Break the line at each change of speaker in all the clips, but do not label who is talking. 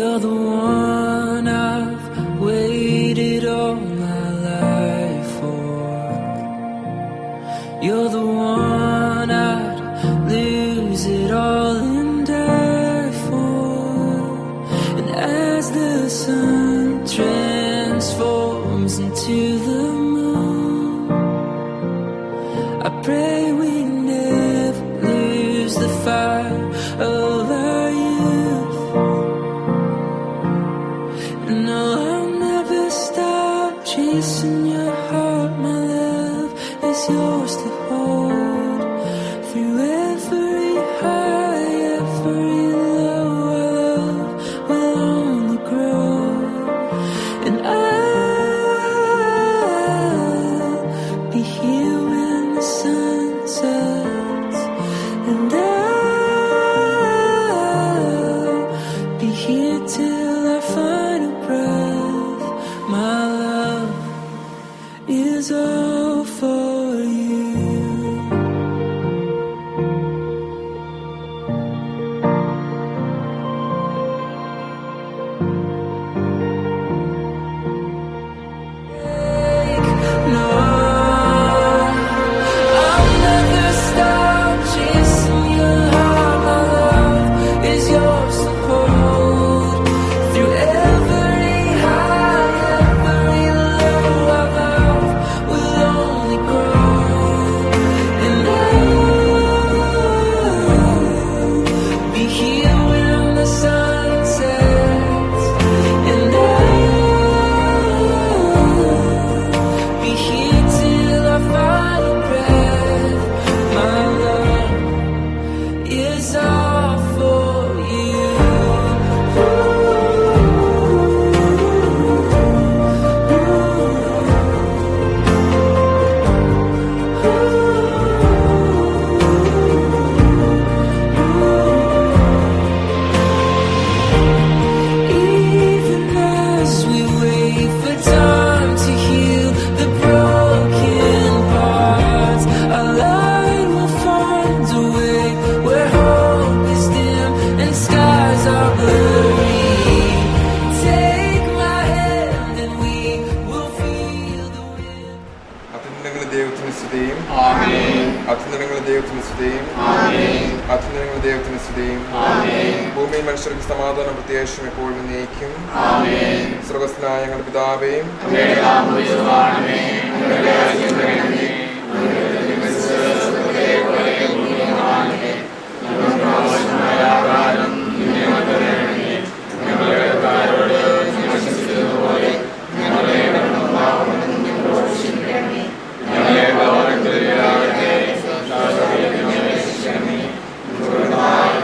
You're the one I've waited all my life for. You're the one I'd lose it all and die for. And as the sun transforms into the moon, I pray we never lose the fire of our youth. And no, I'll never stop chasing your heart. My love is yours to hold through every high, every low. Our love will only grow. And I'll be here when the sun sets, and I'll be here till our final breath. My love is all for you. No, I'll never stop chasing your heart. My love is yours to hold through every high, every low. Our love will only grow. And I'll be here when the sun sets, and I'll be here till our final breath. My love is all for you. Even as we wait for time to heal the broken parts, our light will find a way where hope is dim and skies are blurry. Take my hand and we will feel the wind.
അത്യുന്നതങ്ങളുടെ ദൈവത്തിന് സ്തുതിയും.
ആമേൻ.
അത്യുന്നതങ്ങളുടെ ദൈവത്തിന് സ്തുതിയും.
ആമേൻ.
അത്യുന്നതങ്ങളുടെ ദൈവത്തിന് സ്തുതിയും.
ആമേൻ.
ഭൂമിയിൽ മനുഷ്യർക്ക് സമാധാനം പ്രത്യാശയും എപ്പോഴും എന്നേക്കും.
ആമേൻ.
സ്വർഗ്ഗസ്ഥനായ ഞങ്ങളുടെ പിതാവേ,
അങ്ങയുടെ നാമം പൂജിതമാകണമേ. അങ്ങയുടെ രാജ്യം വരണമേ. അങ്ങയുടെ തിരുമനസ്സ് സ്വർഗ്ഗത്തിലെപ്പോലെ ഭൂമിയിലുമാകണമേ. ഞങ്ങൾക്ക് ആവശ്യമായ ആഹാരം ഇന്ന് ഞങ്ങൾക്ക് തരണമേ. ഞങ്ങളുടെ കടക്കാരോട് ഞങ്ങൾ ക്ഷമിച്ചതുപോലെ ഞങ്ങളുടെ കടങ്ങളും പാപങ്ങളും ഞങ്ങളോട് ക്ഷമിക്കണമേ. ഞങ്ങളെ പാപത്തിലിടയാകരുതേ. ഞങ്ങളെ രക്ഷിക്കണമേ.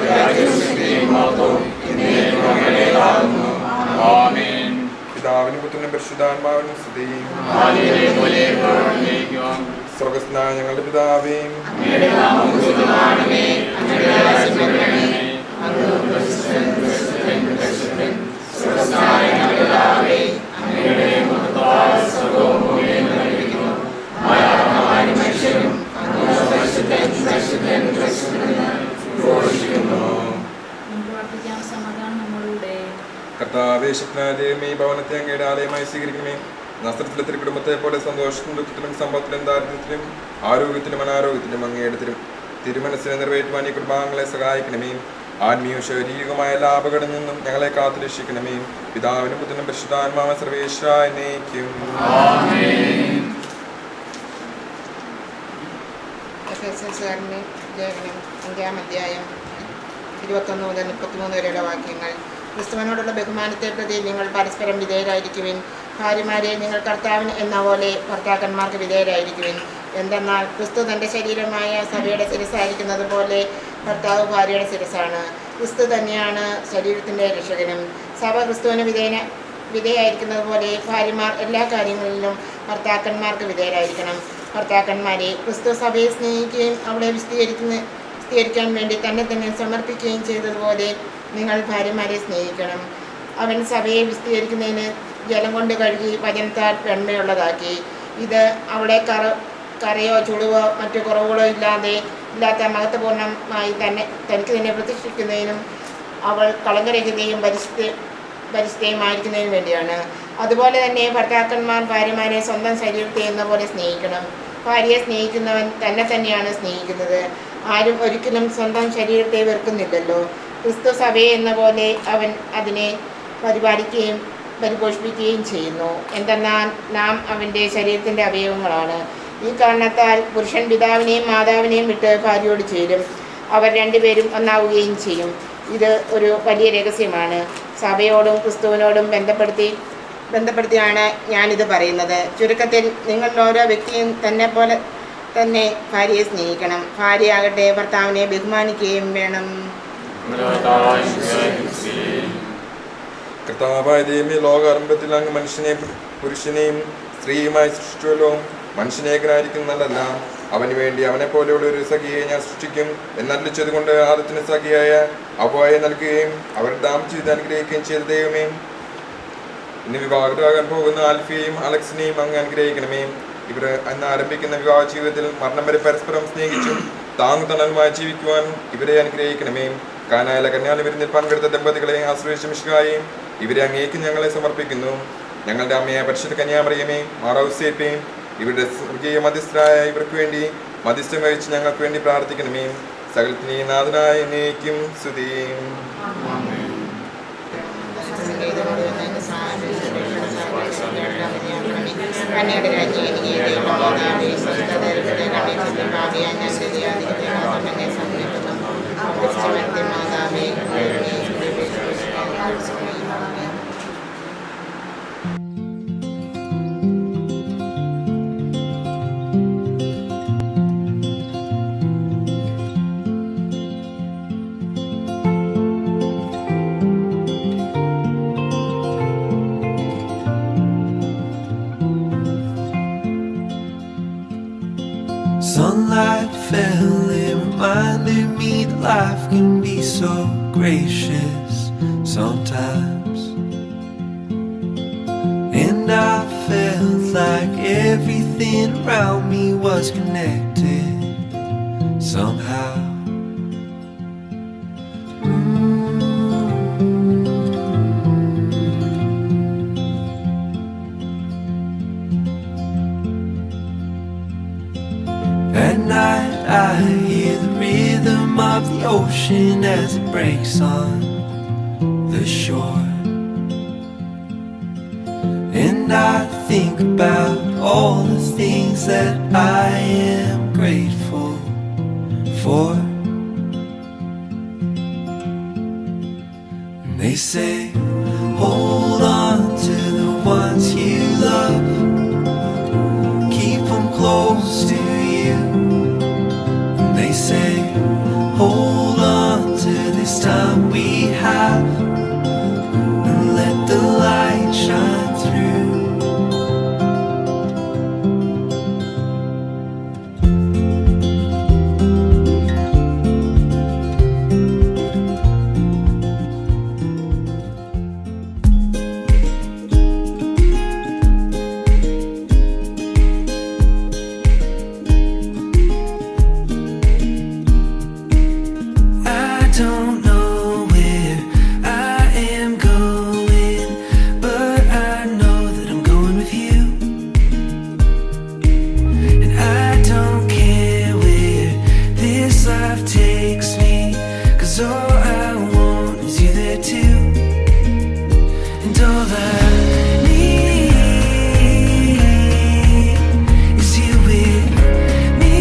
രാജ്യവും ശക്തിയും മഹത്വവും എന്നേക്കും അങ്ങയുടേതാകുന്നു. ആമേൻ.
പിതാവിനും പുത്രനും പരിശുദ്ധാത്മാവിനും സ്തുതിയും.
ആദിയിലെപ്പോലെ എപ്പോഴും എന്നേക്കും.
സ്വർഗ്ഗസ്ഥനായ ഞങ്ങളുടെ പിതാവേ,
അങ്ങയുടെ നാമം പൂജിതമാകണമേ. അങ്ങയുടെ രാജ്യം വരണമേ. അങ്ങയുടെ പരിശുദ്ധൻ പരിശുദ്ധൻ പരിശുദ്ധൻ. സ്വർഗ്ഗസ്ഥനായ ഞങ്ങളുടെ പിതാവേ, അങ്ങയുടെ മഹത്വത്താൽ സ്വർഗ്ഗവും ഭൂമിയും നിറഞ്ഞിരിക്കുന്നു. ആരാധനമായ മനുഷ്യരും അങ്ങയുടെ പരിശുദ്ധൻ പരിശുദ്ധൻ പരിശുദ്ധൻ എന്ന് ഘോഷിക്കുന്നു.
പ്രാർത്ഥിക്കാം. സമാധാനം നമ്മളുടെ.
കർത്താവേ, ശക്തനായ ദൈവമേ, ഈ ഭവനത്തെ അങ്ങയുടെ ആലയമായി സ്വീകരിക്കണമേ. നസ്രത്തിലെ തിരു കുടുംബത്തെ പോലെ സന്തോഷത്തിലും ദുഃഖത്തിലും സമ്പത്തിലും ദാരിദ്ര്യത്തിലും ആരോഗ്യത്തിലും അനാരോഗ്യത്തിലും അങ്ങയുടെ തിരുമനസ്സിനെ നിറവേറ്റുവാൻ ഈ കുടുംബാംഗങ്ങളെ സഹായിക്കണമേ. ആത്മീയവും ശാരീരികവുമായ എല്ലാ അപകടങ്ങളിൽ നിന്നും ഞങ്ങളെ കാത്തുരക്ഷിക്കണമേ. പിതാവിനും പുത്രനും പരിശുദ്ധാത്മാവ സർവേശ്വര എന്നേക്കും.
ആമേൻ.
എഫെസ്യൻസുകാരൻ്റെ ലേഖനം 5-ാം അധ്യായം 21 മുതൽ 33 വരെയുള്ള വാക്യങ്ങൾ. ക്രിസ്തുവിനോടുള്ള ബഹുമാനത്തെ പ്രതി നിങ്ങൾ പരസ്പരം വിധേയരായിരിക്കുവിൻ. ഭാര്യമാരെ നിങ്ങൾ കർത്താവിന് എന്ന പോലെ ഭർത്താക്കന്മാർക്ക് വിധേയരായിരിക്കുവിൻ. എന്തെന്നാൽ ക്രിസ്തു തൻ്റെ ശരീരമായ സഭയുടെ ശിരസ്സായിരിക്കുന്നത് പോലെ ഭർത്താവ് ഭാര്യയുടെ ശിരസ്സാണ്. ക്രിസ്തു തന്നെയാണ് ശരീരത്തിൻ്റെ രക്ഷകനും. സഭ ക്രിസ്തുവിന് വിധേയായിരിക്കുന്നത് പോലെ ഭാര്യമാർ എല്ലാ കാര്യങ്ങളിലും ഭർത്താക്കന്മാർക്ക് വിധേയരായിരിക്കണം. ഭർത്താക്കന്മാരെ, ക്രിസ്തു സഭയെ സ്നേഹിക്കുകയും അവളെ വിശദീകരിക്കാൻ വേണ്ടി തന്നെ സമർപ്പിക്കുകയും ചെയ്തതുപോലെ നിങ്ങൾ ഭാര്യമാരെ സ്നേഹിക്കണം. അവൻ സഭയെ വിശദീകരിക്കുന്നതിന് ജലം കൊണ്ട് കഴുകി വചനത്താൽ വെണ്മയുള്ളതാക്കി. ഇത് അവളെ കറയോ ചുളിവോ മറ്റു കുറവുകളോ ഇല്ലാത്ത മഹത്വപൂർണ്ണമായി തനിക്ക് തന്നെ പ്രതിഷ്ഠിക്കുന്നതിനും അവൾ കളങ്കരഹിതയും പരിശുദ്ധയുമായിരിക്കുന്നതിന് വേണ്ടിയാണ്. അതുപോലെ തന്നെ ഭർത്താക്കന്മാർ ഭാര്യമാരെ സ്വന്തം ശരീരത്തെ എന്ന പോലെ സ്നേഹിക്കണം. ഭാര്യയെ സ്നേഹിക്കുന്നവൻ തന്നെ തന്നെയാണ് സ്നേഹിക്കുന്നത്. ആരും ഒരിക്കലും സ്വന്തം ശരീരത്തെ വെറുക്കുന്നില്ലല്ലോ. ക്രിസ്തു സഭയെ എന്ന പോലെ അവൻ അതിനെ പരിപാലിക്കുകയും പരിപോഷിപ്പിക്കുകയും ചെയ്യുന്നു. എന്തെന്നാൽ നാം അവൻ്റെ ശരീരത്തിൻ്റെ അവയവങ്ങളാണ്. ഈ കാരണത്താൽ പുരുഷൻ പിതാവിനെയും മാതാവിനെയും വിട്ട് ഭാര്യയോട് ചേരും, അവർ രണ്ടുപേരും ഒന്നാവുകയും ചെയ്യും. ഇത് ഒരു വലിയ രഹസ്യമാണ്. സഭയോടും ക്രിസ്തുവിനോടും ബന്ധപ്പെടുത്തിയാണ് ഞാനിത് പറയുന്നത്. ചുരുക്കത്തിൽ നിങ്ങളിൽ ഓരോ വ്യക്തിയും തന്നെ പോലെ തന്നെ ഭാര്യയെ സ്നേഹിക്കണം. ഭാര്യയാകട്ടെ ഭർത്താവിനെ ബഹുമാനിക്കുകയും വേണം.
കർത്താവായ ദൈവമേ, ലോകാരംഭത്തിൽ അങ്ങ് മനുഷ്യനെയും പുരുഷനെയും സ്ത്രീയുമായി സൃഷ്ടിച്ചുവല്ലോ. മനുഷ്യനേകനായിരിക്കുന്നതല്ല, അവന് വേണ്ടി അവനെ പോലെയുള്ള ഒരു സഖിയെ ഞാൻ സൃഷ്ടിക്കും എന്നല്ലിച്ചതുകൊണ്ട് ആദത്തിന് സഖിയായ അവയെ നൽകുകയും അവർ ദാമ്പത്യം അനുഗ്രഹിക്കുകയും ചെയ്ത ദൈവമേ, ഇന്ന് വിവാഹിതരാകാൻ പോകുന്ന ആൽഫിയെയും അലക്സിനെയും അങ്ങ് അനുഗ്രഹിക്കണമേ. ഇവർ അന്ന് ആരംഭിക്കുന്ന വിവാഹ ജീവിതത്തിൽ മരണം വരെ പരസ്പരം സ്നേഹിച്ചും താങ്ങുതണലുമായി ജീവിക്കുവാൻ ഇവരെ അനുഗ്രഹിക്കണമേ. കാനായിലെ കന്യാല വിരുന്നിൽ പങ്കെടുത്ത ദമ്പതികളെ ആശ്രയിച്ച് മിശിഹായെയും ഇവരെ അങ്ങേക്ക് ഞങ്ങളെ സമർപ്പിക്കുന്നു. ഞങ്ങളുടെ അമ്മയെ പരിശുദ്ധ കന്യാമറിയമേ, മാറൌസേപ്പയും ഇവരുടെ സ്വർഗീയ മധ്യസ്ഥരായ ഇവർക്ക് വേണ്ടി മധ്യസ്ഥം വഹിച്ച് ഞങ്ങൾക്ക് വേണ്ടി പ്രാർത്ഥിക്കണമേ. സകലത്തിനെയും നാഥനായ എന്നേക്കും സ്തുതിയും.
കന്യയുടെ രാജ്യം എനിക്ക്
Sunlight fell and reminded me that life can be so gracious sometimes. And I felt like everything around me was connected somehow. At night I hear the rhythm of the ocean as it breaks on the shore. And I think about all the things that I am grateful for. And they say, hold on to the ones you love, keep them close to you. And they say, hold on to this time we have, and let the light shine through. Don't know where I am going, but I know that I'm going with you. And I don't care where this life takes me, 'cause all I want is you there too. And all I need is you with me.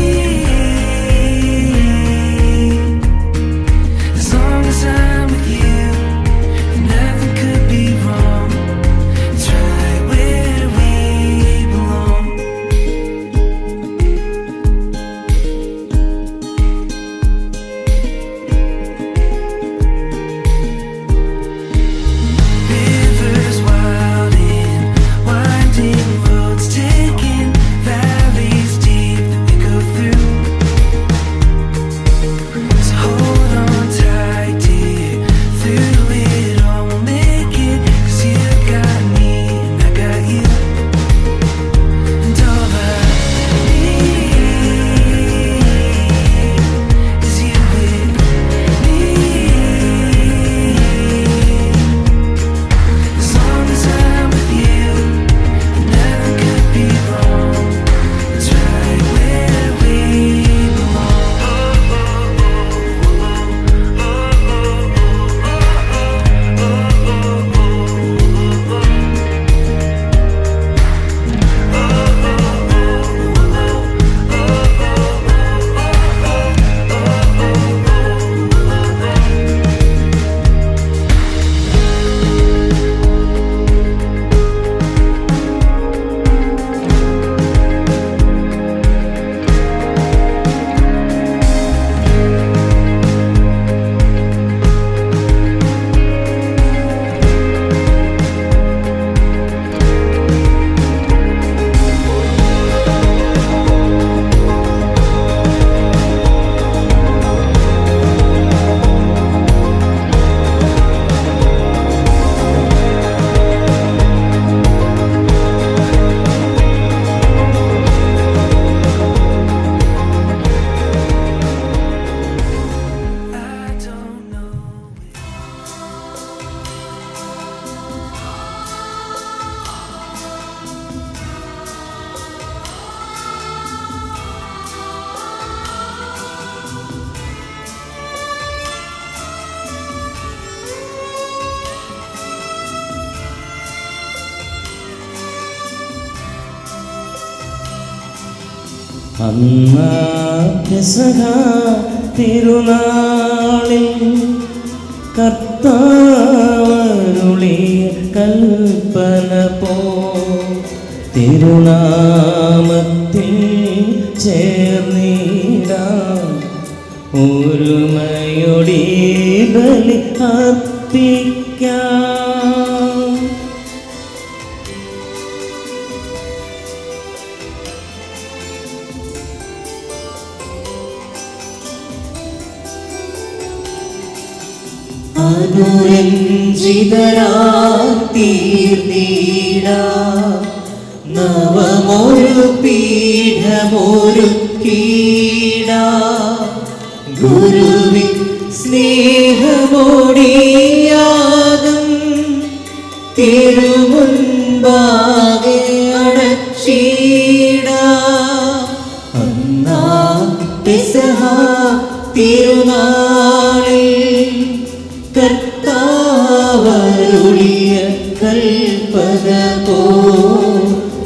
As long
അന്നാ പെസഹ തിരുനാളിൽ കർത്താവരുളിയ കൽപ്പന പോ തിരുനാമത്തിൽ ചേർന്നിടാം ഒരുമയൊടി ബലി അർപ്പിക്കാം.
അനുരഞ്ജിതരാത്തീർന്നീടാം നവമൊരു പീഠമൊരുക്കീടാം ഗുരുവിൻ സ്നേഹമോടിയാകും തിരുമുൻപാകെ അടച്ചിടാം. അന്നാ പെസഹ തിരുനാളിൽ കർത്താവരുളിയ കൽപ്പന പോ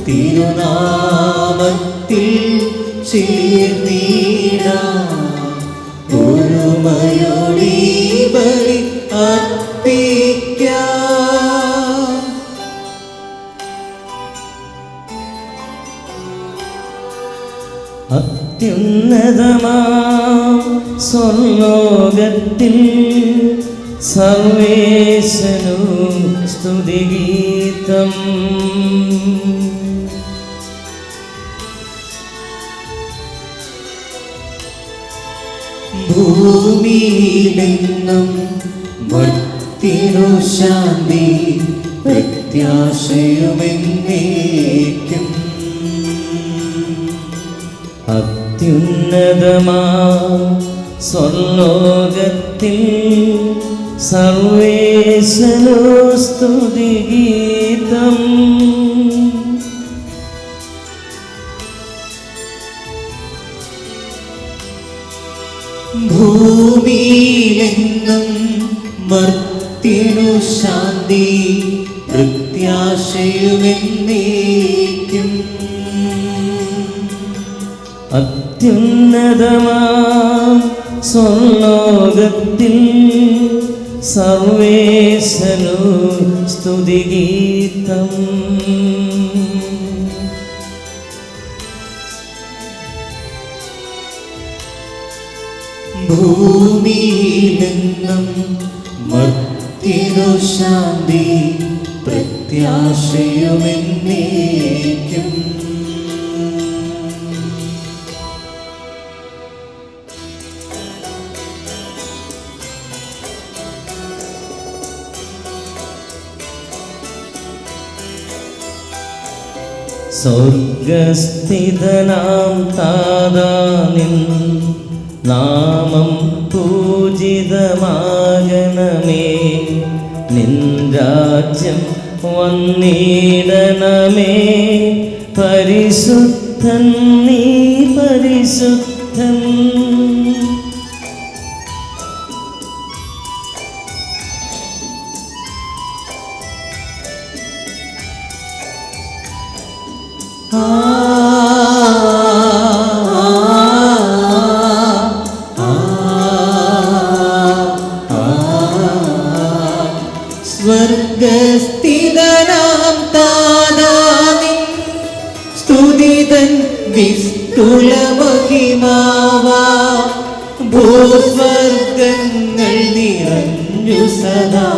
തിരുനാമത്തിൽ ചേർന്നിടാം ഒരുമയോടി ബലി അർപ്പിക്കാം.
അത്യുന്നതമാം സ്വർലോകത്തിൽ സർവേശനു സ്തുതിഗീതം.
ഭൂമിയിലെങ്ങും ഭക്തിനു ശാന്തി പ്രത്യാശയുമെന്നേക്കും.
അത്യുന്നതമാം സ്വർലോകത്തിൽ സർവേശനു സ്തുതിഗീതം.
ഭൂമിയിലെങ്ങും മർത്യനു ശാന്തി പ്രത്യാശയുമെന്നേക്കും.
അത്യുന്നതമാം സ്വർലോകത്തിൽ സർവേശനു സ്തുതിഗീതം.
ഭൂമിയിലെങ്ങും മർത്യനു ശാന്തി പ്രത്യാശയുമെന്നേക്കും.
സ്വർഗസ്ഥിതനാം താതാ നിൻ നാമം പൂജിതമാകണമേ. നിൻ രാജ്യം വന്നിടണമേ. പരിശുദ്ധൻ നീ പരിശുദ്ധൻ.
സ്വർഗസ്ഥിതനാം താതാനിൻ സ്തുതിതൻ വിസ്തുല മഹിമാവാ ഭൂസ്വർഗങ്ങൾ നിറഞ്ഞു സദാ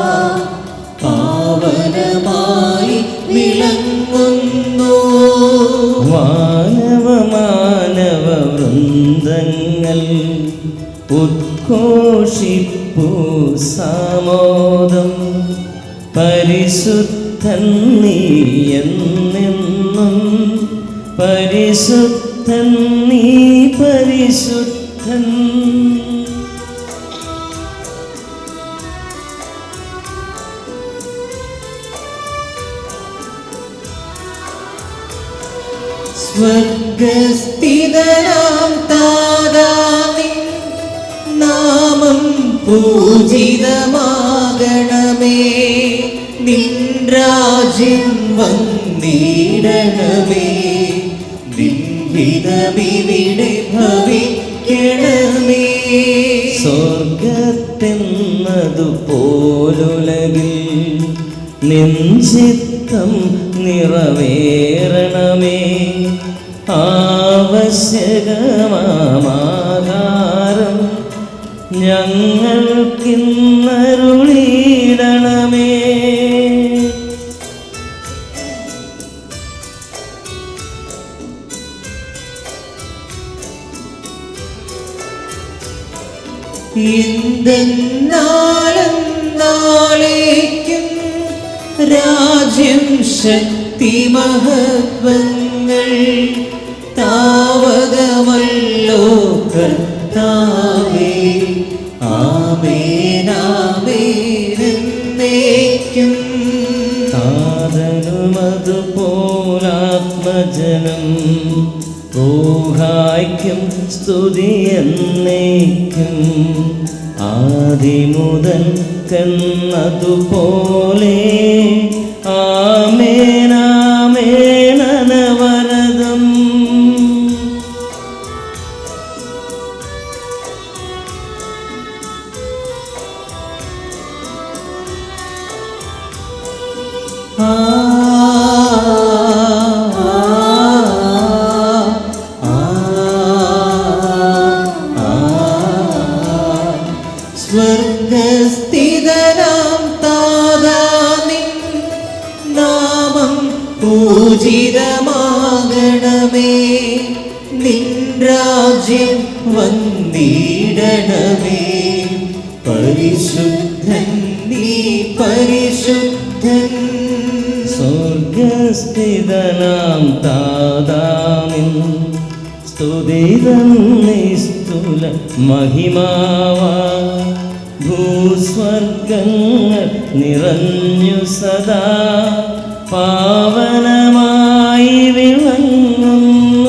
പാവനമായി വിളങ്ങുന്നു.
മാനവ വൃന്ദങ്ങൾ ഉദ്ഘോഷിപ്പൂ സാമോദം. പരിശുദ്ധൻ നീ എന്നെന്നും പരിശുദ്ധൻ നീ പരിശുദ്ധൻ.
സ്വർഗസ്ഥിതനാം താതാനിൻ നാമം പൂജിതമാകണമേ. നിൻ രാജ്യം വന്നിടണമേ. നിൻ ഹിതമിവിടെ ഭവിക്കണമേ.
സ്വർഗത്തെന്നതുപോലുലകിൽ നിൻചിത്തം നിറവേറണമേ. ആവശ്യകമാകാരം ഞങ്ങൾക്കിന്നരുളിയിടണമേ.
നാളേക്കും രാജ്യം ശക്തി മഹത്വങ്ങൾ താവകമല്ലോ കർത്താവേ. ആമേനാമേനെന്നേക്കും.
സാധനമതുപോലാത്മജനം റൂഹായ്ക്കും സ്തുതി എന്നേക്കും. ആദിമുതൽ കന്നതുപോലെ ആമേനാമേനവരതം.
സ്വർഗസ്ഥിതനാം താതാ നിൻ നാമം പൂജിതമാകണമേ. നിൻ രാജ്യം വന്നിടണമേ. പരിശുദ്ധൻ നീ പരിശുദ്ധൻ.
സ്വർഗസ്ഥിതനാം താതാമിൻ സ്തുതിതം നിസ്തുല മഹിമാവാ. ഭൂസ്വർഗങ്ങൾ നിറഞ്ഞു സദാ പാവനമായി വിളങ്ങുന്നു.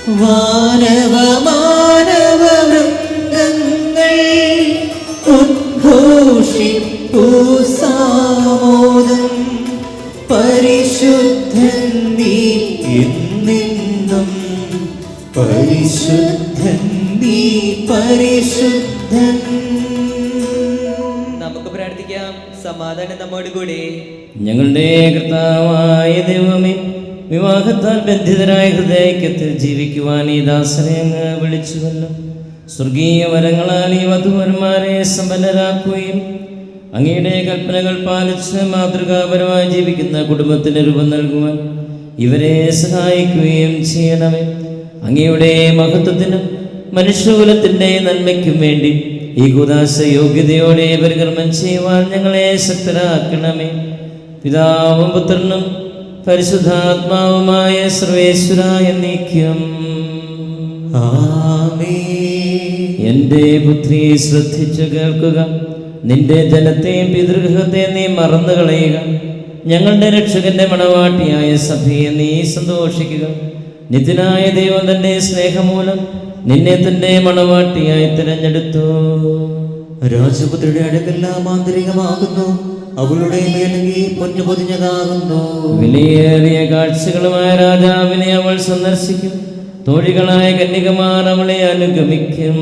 മാനവ വൃന്ദങ്ങൾ ഉദ്ഘോഷിപ്പൂ സാമോദം. പരിശുദ്ധൻ നീ എന്നെന്നും. പരിശുദ്ധൻ നീ പരിശുദ്ധൻ.
നമുക്ക് പ്രാർത്ഥിക്കാം. സമാധാനം നമ്മോട് കൂടെ.
ഞങ്ങളുടെ കർത്താവായ ദൈവമേ, വിവാഹത്താൽ ബന്ധിതരായ ഹൃദയക്കത്തിൽ ജീവിക്കുവാൻ ഈ ദാസനെ അങ്ങ് വിളിച്ചുവല്ലോ. സ്വർഗീയ വരങ്ങളാൽ ഈ വധുവരന്മാരെ സമ്പന്നരാക്കുകയും അങ്ങയുടെ കൽപ്പനകൾ പാലിച്ച് മാതൃകാപരമായി ജീവിക്കുന്ന കുടുംബത്തിന് രൂപം നൽകുവാൻ ഇവരെ സഹായിക്കുകയും ചെയ്യണമേ. അങ്ങയുടെ മഹത്വത്തിനും മനുഷ്യകുലത്തിൻ്റെ നന്മയ്ക്കും വേണ്ടി ഈ കൂദാശ യോഗ്യതയോടെ പരികർമ്മം ചെയ്യുവാൻ ഞങ്ങളെ ശക്തരാക്കണമേ. പിതാവും പുത്രനും പരിശുദ്ധാത്മാവുമായ സർവേശ്വര എന്നേക്കും. എൻ്റെ പുത്രി ശ്രദ്ധിച്ചു കേൾക്കുക. നിന്റെ ജനത്തെയും പിതൃഗൃഹത്തെയും നീ മറന്നു കളയുക. ഞങ്ങളുടെ രക്ഷകന്റെ മണവാട്ടിയായ സഭയെ നീ സന്തോഷിക്കുക. നിത്യനായ ദൈവം തന്റെ സ്നേഹമൂലം നിന്നെ തന്റെ മണവാട്ടിയായി തിരഞ്ഞെടുത്തു.
രാജപുത്രിയുടെ അടുക്കെല്ലാം ആന്തരികമാകുന്നു. അവളുടെ മേലങ്കി പൊന്നു പൊതിഞ്ഞതാകുന്നു.
വിലയേറിയ കാഴ്ചകളുമായ രാജാവിനെ അവൾ സന്ദർശിക്കും. തോഴികളായ കന്യകമാർ അവളെ അനുഗമിക്കും.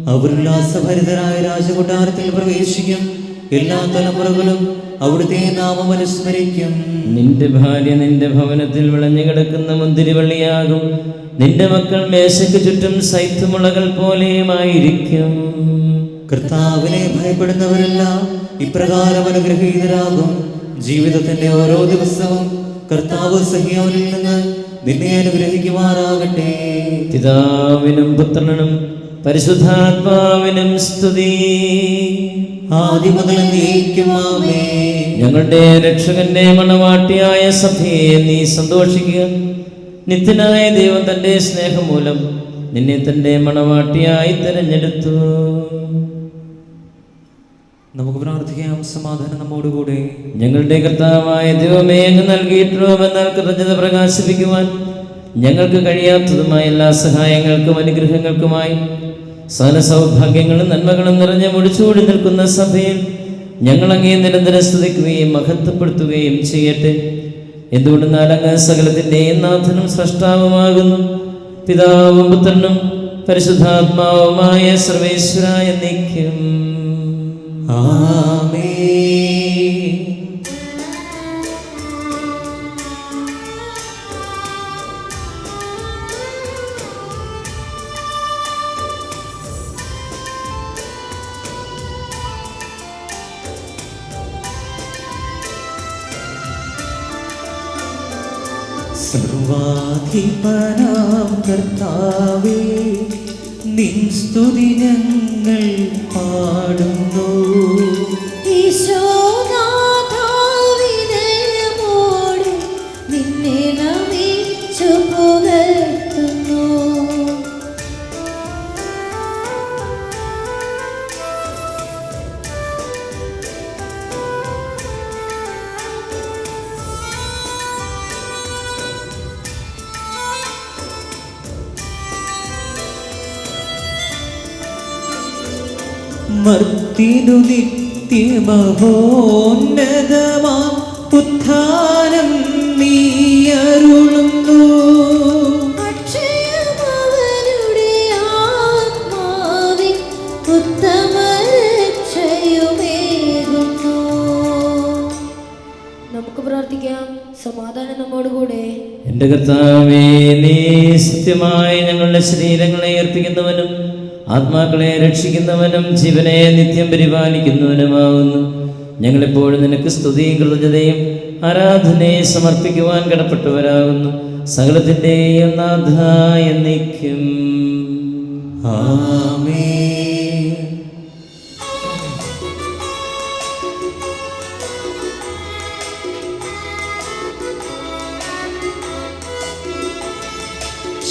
അവർ ഉല്ലാസഭരിതരായ രാജകൊട്ടാരത്തിൽ പ്രവേശിക്കും. എല്ലാ തലമുറകളും അവിടുത്തെ നാമം അനുസ്മരിക്കും.
നിന്റെ ഭാര്യ നിന്റെ ഭവനത്തിൽ വിളഞ്ഞു കിടക്കുന്ന മുന്തിരിവള്ളിയാകും. നിന്റെ മക്കൾ മേശയ്ക്ക് ചുറ്റും സൈത്തുമുളകൾ പോലെയുമായിരിക്കും.
കർത്താവിനെ ഭയപ്പെടുന്നവരെല്ലാം ഇപ്രകാരം അനുഗ്രഹീതരാകും. ജീവിതത്തിന്റെ ഓരോ ദിവസവും കർത്താവ് സഹിയോനിൽ നിന്ന് നിന്നെ അനുഗ്രഹിക്കുമാറാകട്ടെ.
പിതാവിനും പുത്രനും പരിശുദ്ധാത്മാവിനും സ്തുതി.
ആദ്യം മുതൽ എന്നേക്കും ആമേൻ.
ഞങ്ങളുടെ രക്ഷകന്റെ മണവാട്ടിയായ സഭയെ നീ സന്തോഷിക്കുക. നിത്യനായ ദൈവം തന്റെ സ്നേഹം മൂലം നിന്നെ തന്റെ മണവാട്ടിയായി തിരഞ്ഞെടുത്തു.
നമുക്ക് പ്രാർത്ഥിക്കാം. സമാധാനം നമ്മോടുകൂടെ.
ഞങ്ങളുടെ കർത്താവായ ദൈവമേ, അങ്ങ് നൽകിയിട്ടുള്ളവെന്നാൽ കൃതജ്ഞത പ്രകാശിപ്പിക്കുവാൻ ഞങ്ങൾക്ക് കഴിയാത്തതുമായ എല്ലാ സഹായങ്ങൾക്കും അനുഗ്രഹങ്ങൾക്കുമായി സകല സൗഭാഗ്യങ്ങളും നന്മകളും നിറഞ്ഞ മുടിച്ചുകൂടി നിൽക്കുന്ന സഭയിൽ ഞങ്ങൾ അങ്ങേ നിരന്തരം സ്തുതിക്കുകയും മഹത്വപ്പെടുത്തുകയും ചെയ്യട്ടെ. എന്തുകൊണ്ടെന്നാൽ അങ്ങ് സകലത്തിൻ്റെയും നാഥനും സ്രഷ്ടാവുമാകുന്നു. പിതാവും പുത്രനും പരിശുദ്ധാത്മാവുമായ സർവേശ്വരായ എന്നേക്കും
ആമേൻ. സർവാധിപനാം കർത്താവേ, നിൻ സ്തുതി ഞങ്ങൾ പാടുന്നു.
ഈശോനാഥാവിനയമോടെ നിന്നെ നമിച്ചു പുകഴ്ത്തുന്നു.
മർത്തിനു നിത്യമഹോന്നതമാ ഉത്ഥാനം നീ അരുളുന്നു.
അക്ഷയമവരുടെ ആത്മാവിൻ ഉത്തമ രക്ഷയുമേകുന്നു. നമുക്ക് പ്രാർത്ഥിക്കാം. സമാധാനം നമ്മോടുകൂടെ.
എൻ്റെ കർത്താവേ, നീ സത്യമായി ഞങ്ങളുടെ ശരീരങ്ങളെ അർപ്പിക്കുന്നവനും ആത്മാക്കളെ രക്ഷിക്കുന്നവനും ജീവനെ നിത്യം പരിപാലിക്കുന്നവനുമാവുന്നു. ഞങ്ങളെപ്പോഴും നിനക്ക് സ്തുതിയും കൃതജ്ഞതയും ആരാധനയെ സമർപ്പിക്കുവാൻ കടപ്പെട്ടവരാകുന്നു. സകലത്തിൻ്റെയും നാഥ എന്നേക്കും
ആമേൻ.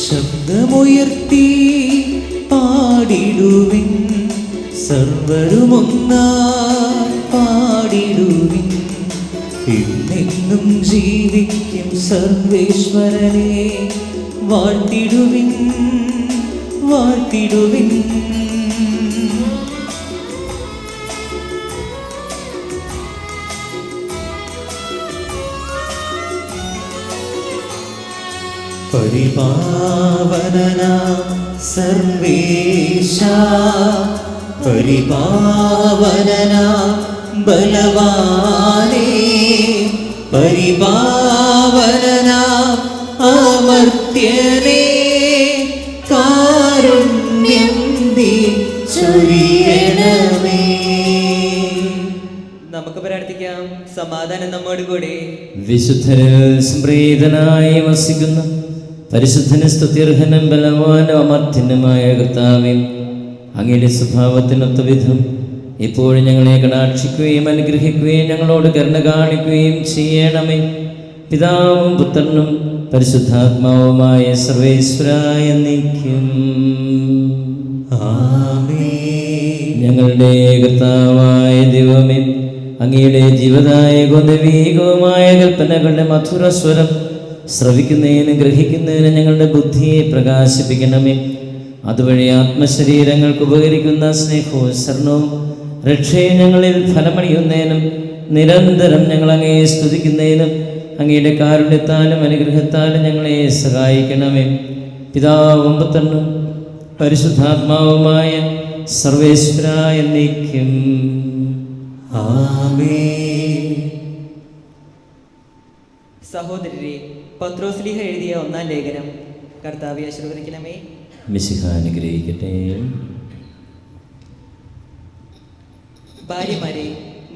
ശബ്ദമുയർത്തി പാടിടുവിൻ, സർവരുമൊന്നായി പാടിടുവിൻ. എന്നെന്നും ജീവിക്കും സർവേശ്വരനെ വാഴ്ത്തിടുവിൻ, വാഴ്ത്തിടുവിൻ. പരിപാവനനാം സർവേശാ, പരിപാവനനാം ബലവാനേ, പരിപാവനനാം അമർത്യനേ, കാരുണ്യം നീ ചൊരിയണമേ.
നമുക്ക് പ്രാർത്ഥിക്കാം. സമാധാനം നമ്മോടുകൂടെ.
വിശുദ്ധരിൽ സംപ്രീതനായി വസിക്കുന്ന പരിശുദ്ധന് സ്തുത്യർഹനും ബലവാനും അമർത്യനുമായ കർത്താവേ, അങ്ങയുടെ സ്വഭാവത്തിനൊത്ത വിധം ഇപ്പോഴും ഞങ്ങളെ കടാക്ഷിക്കുകയും അനുഗ്രഹിക്കുകയും ഞങ്ങളോട് കരുണ കാണിക്കുകയും ചെയ്യണമേ. പിതാവും പുത്രനും പരിശുദ്ധാത്മാവുമായ സർവേശ്വരായ എന്നേക്കും
ആമേൻ.
ഞങ്ങളുടെ കർത്താവായ ദൈവമേ, അങ്ങയുടെ ജീവദായകവും ദൈവീകവുമായ കൽപ്പനകളുടെ മധുരസ്വരം ശ്രവിക്കുന്നതിനും ഗ്രഹിക്കുന്നതിനും ഞങ്ങളുടെ ബുദ്ധിയെ പ്രകാശിപ്പിക്കണമേ. അതുവഴി ആത്മശരീരങ്ങൾക്ക് ഉപകരിക്കുന്ന സ്നേഹവും ശരണവും രക്ഷയും ഞങ്ങളിൽ ഫലമണിയുന്നതിനും നിരന്തരം ഞങ്ങൾ അങ്ങയെ സ്തുതിക്കുന്നതിനും അങ്ങയുടെ കാരുണ്യത്താലും അനുഗ്രഹത്താലും ഞങ്ങളെ സഹായിക്കണമേ. പിതാവും പുത്രനും പരിശുദ്ധാത്മാവുമായ സർവേശ്വരായ എന്നേക്കും
ആമേൻ.
സഹോദരരെ, പത്രോസ്ലീഹ എഴുതിയ 1-ാം ലേഖനം. കർത്താവെ ആശീർവദിക്കണമേ.
മിശിഹ അനുഗ്രഹിക്കട്ടെ.
ഭാര്യമാരെ,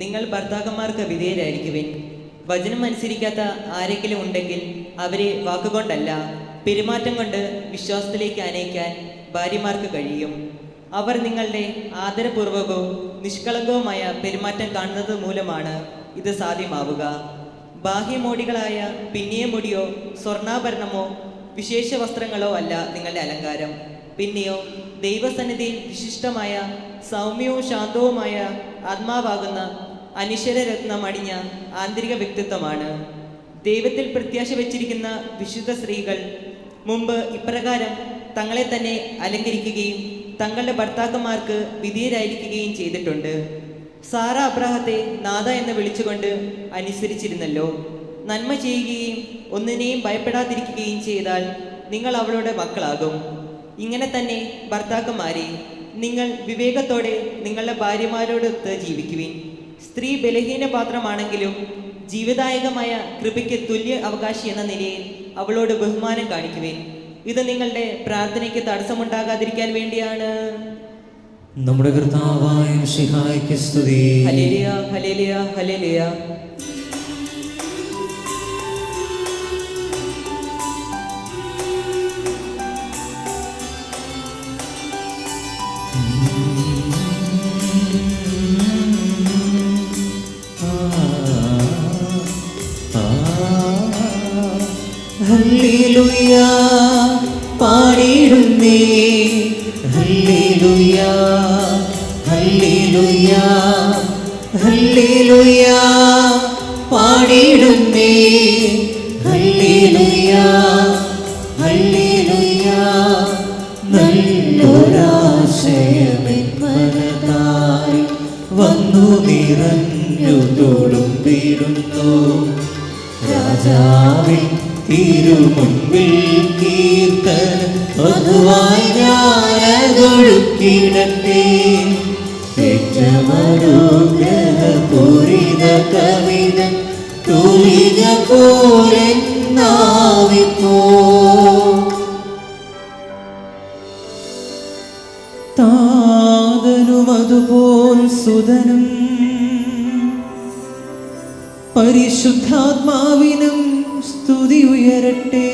നിങ്ങൾ ഭർത്താക്കന്മാർക്ക് വിധേയരായിരിക്കുവിൻ. വചനം അനുസരിക്കാത്ത ആരെങ്കിലും ഉണ്ടെങ്കിൽ അവരെ വാക്കുകൊണ്ടല്ല, പെരുമാറ്റം കൊണ്ട് വിശ്വാസത്തിലേക്ക് അനയിക്കാൻ ഭാര്യമാർക്ക് കഴിയും. അവർ നിങ്ങളുടെ ആദരപൂർവകവും നിഷ്കളങ്കവുമായ പെരുമാറ്റം കാണുന്നത് മൂലമാണ് ഇത് സാധ്യമാവുക. ബാഹ്യമോടികളായ പിന്നിയ മുടിയോ സ്വർണ്ണാഭരണമോ വിശേഷ വസ്ത്രങ്ങളോ അല്ല നിങ്ങളുടെ അലങ്കാരം. പിന്നെയോ ദൈവസന്നിധിയിൽ വിശിഷ്ടമായ സൗമ്യവും ശാന്തവുമായ ആത്മാവാകുന്ന അനിശ്വരരത്നം അണിഞ്ഞ ആന്തരിക വ്യക്തിത്വമാണ്. ദൈവത്തിൽ പ്രത്യാശ വച്ചിരിക്കുന്ന വിശുദ്ധ സ്ത്രീകൾ മുമ്പ് ഇപ്രകാരം തങ്ങളെ തന്നെ അലങ്കരിക്കുകയും തങ്ങളുടെ ഭർത്താക്കന്മാർക്ക് വിധേയരായിരിക്കുകയും ചെയ്തിട്ടുണ്ട്. സാറ അബ്രാഹത്തെ നാഥ എന്ന് വിളിച്ചുകൊണ്ട് അനുസരിച്ചിരുന്നല്ലോ. നന്മ ചെയ്യുകയും ഒന്നിനെയും ഭയപ്പെടാതിരിക്കുകയും ചെയ്താൽ നിങ്ങൾ അവളുടെ മക്കളാകും. ഇങ്ങനെ തന്നെ ഭർത്താക്കന്മാരെ, നിങ്ങൾ വിവേകത്തോടെ നിങ്ങളുടെ ഭാര്യമാരോടൊത്ത് ജീവിക്കുവിൻ. സ്ത്രീ ബലഹീന പാത്രമാണെങ്കിലും ജീവദായകമായ കൃപയ്ക്ക് തുല്യ അവകാശി എന്ന നിലയിൽ അവളോട് ബഹുമാനം കാണിക്കുവിൻ. ഇത് നിങ്ങളുടെ പ്രാർത്ഥനയ്ക്ക് തടസ്സമുണ്ടാകാതിരിക്കാൻ വേണ്ടിയാണ്.
നമ്മുടെ കർത്താവായ മിശിഹായ്ക്ക് സ്തുതി.
ഹല്ലേലൂയ, ഹല്ലേലൂയ, ഹല്ലേലൂയ.
ഹല്ലേലൂയ പാടിയിടുന്നേ, ഹല്ലേലൂയ ഹല്ലേലൂയ ഹല്ലേലൂയ പാടിയിടുന്നേ, ഹല്ലേലൂയ ഹല്ലേലൂയ. നല്ലൊരാശയമെൻ മനതായി വന്നു നിറഞ്ഞു തൊടുമ്പിടുന്നു. രാജാവിൻ തിരുമുൻപിൽ കീർത്തന മധുവായി ഞാനതൊഴുക്കിടട്ടെ. ഏറ്റമനുഗ്രഹപൂരിത കവിത തൂലിക പോലെ നാവിപ്പോ. താതനും അതുപോൽ സുതനും പരിശുദ്ധാത്മാവിനും സ്തുതി ഉയരട്ടെ.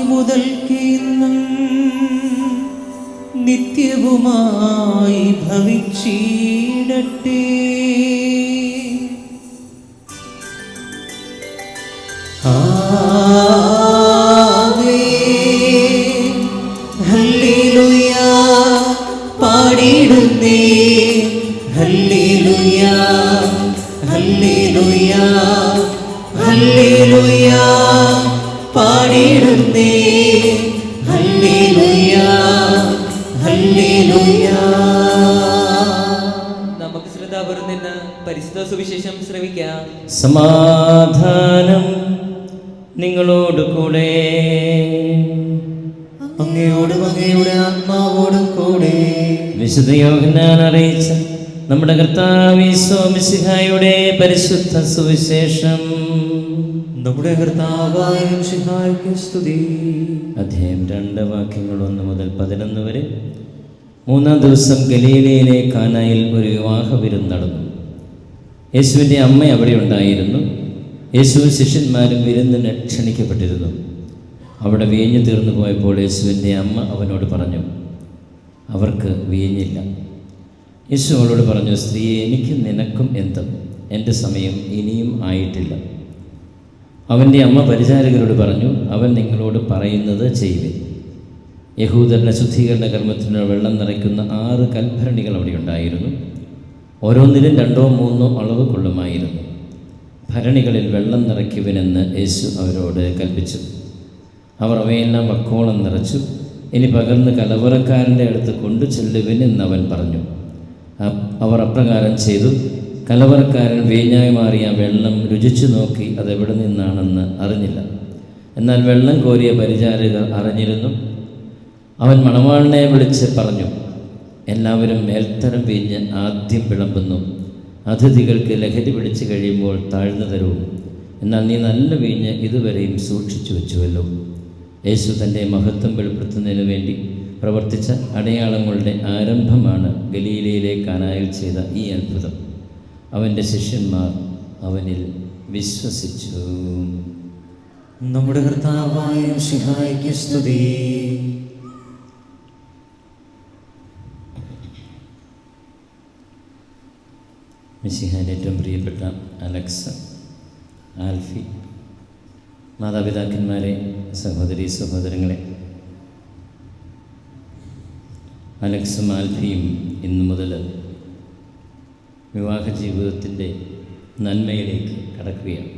ആദിമുതൽക്കെന്നും നിത്യവുമായി ഭവിച്ചിടട്ടെ. ആമേൻ. ഹല്ലേലൂയ പാടിയിടുന്നേ, ഹല്ലേലൂയ ഹല്ലേലൂയ ഹല്ലേലൂയ പാടിയിടുന്നേ, ഹല്ലേലൂയ ഹല്ലേലൂയ.
നമുക്ക് ശ്രദ്ധാപൂർവ്വം നിന്ന് പരിശുദ്ധ സുവിശേഷം ശ്രവിക്കാം.
സമാധാനം നിങ്ങളോട് കൂടെ.
അങ്ങയോടും അങ്ങയുടെ ആത്മാവോടും കൂടെ.
വിശുദ്ധ യോഹന്നാൻ അറിയിച്ച നമ്മുടെ കർത്താവ് ഈശോ മിശിഹായുടെ പരിശുദ്ധ സുവിശേഷം.
നമ്മുടെ കർത്താവായ മിശിഹായ്ക്ക് സ്തുതി.
അധ്യായം 2 വാക്യങ്ങൾ 1 മുതൽ 11 വരെ. 3-ാം ദിവസം ഗലീലയിലെ കാനായിൽ ഒരു വിവാഹ വിരുന്ന് നടന്നു. യേശുവിൻ്റെ അമ്മ അവിടെ ഉണ്ടായിരുന്നു. യേശുവും ശിഷ്യന്മാരും വിരുന്നിന് ക്ഷണിക്കപ്പെട്ടിരുന്നു. അവിടെ വീഞ്ഞു തീർന്നു പോയപ്പോൾ യേശുവിൻ്റെ അമ്മ അവനോട് പറഞ്ഞു, അവർക്ക് വീഞ്ഞില്ല. യേശു അവളോട് പറഞ്ഞു, സ്ത്രീയെ, എനിക്കും നിനക്കും എന്ത്? എൻ്റെ സമയം ഇനിയും ആയിട്ടില്ല. അവൻ്റെ അമ്മ പരിചാരകരോട് പറഞ്ഞു, അവൻ നിങ്ങളോട് പറയുന്നത് ചെയ്യുവിൻ. യഹൂദരുടെ ശുദ്ധീകരണ കർമ്മത്തിന് വെള്ളം നിറയ്ക്കുന്ന 6 കൽഭരണികൾ അവിടെ ഉണ്ടായിരുന്നു. ഓരോന്നിലും 2-3 അളവ് കൊള്ളുമായിരുന്നു. ഭരണികളിൽ വെള്ളം നിറയ്ക്കുവിനെന്ന് യേശു അവരോട് കൽപ്പിച്ചു. അവർ അവയെല്ലാം വക്കോളം നിറച്ചു. ഇനി പകർന്ന് കലവറക്കാരൻ്റെ അടുത്ത് കൊണ്ടു ചെല്ലുവിൻ എന്നവൻ പറഞ്ഞു. അവർ അപ്രകാരം ചെയ്തു. കലവറക്കാരൻ വീഞ്ഞായി മാറിയ വെള്ളം രുചിച്ചു നോക്കി അതെവിടെ നിന്നാണെന്ന് അറിഞ്ഞില്ല. എന്നാൽ വെള്ളം കോരിയ പരിചാരകർ അറിഞ്ഞിരുന്നു. അവൻ മണവാളിനെ വിളിച്ച് പറഞ്ഞു, എല്ലാവരും മേൽത്തരം വീഞ്ഞ് ആദ്യം വിളമ്പുന്നു, അതിഥികൾക്ക് ലഹരി പിടിച്ചു കഴിയുമ്പോൾ താഴ്ന്നു തരവും. എന്നാൽ നീ നല്ല വീഞ്ഞ് ഇതുവരെയും സൂക്ഷിച്ചു വെച്ചുവല്ലോ. യേശു തൻ്റെ മഹത്വം വെളിപ്പെടുത്തുന്നതിനു വേണ്ടി പ്രവർത്തിച്ച അടയാളങ്ങളുടെ ആരംഭമാണ് ഗലീലയിലെ കാനായിൽ ചെയ്ത ഈ അത്ഭുതം. അവൻ്റെ ശിഷ്യന്മാർ അവനിൽ വിശ്വസിച്ചു.
നമ്മുടെ കർത്താവായ മിശിഹായ്ക്ക് സ്തുതി.
മിശിഹായുടെ ഏറ്റവും പ്രിയപ്പെട്ട അലക്സ, ആൽഫി, മാതാപിതാക്കന്മാരെ, സഹോദരീ സഹോദരങ്ങളെ, അലക്സും ആൽഫിയും ഇന്നു മുതൽ വിവാഹ ജീവിതത്തിൻ്റെ നന്മയിലേക്ക് കടക്കുകയാണ്.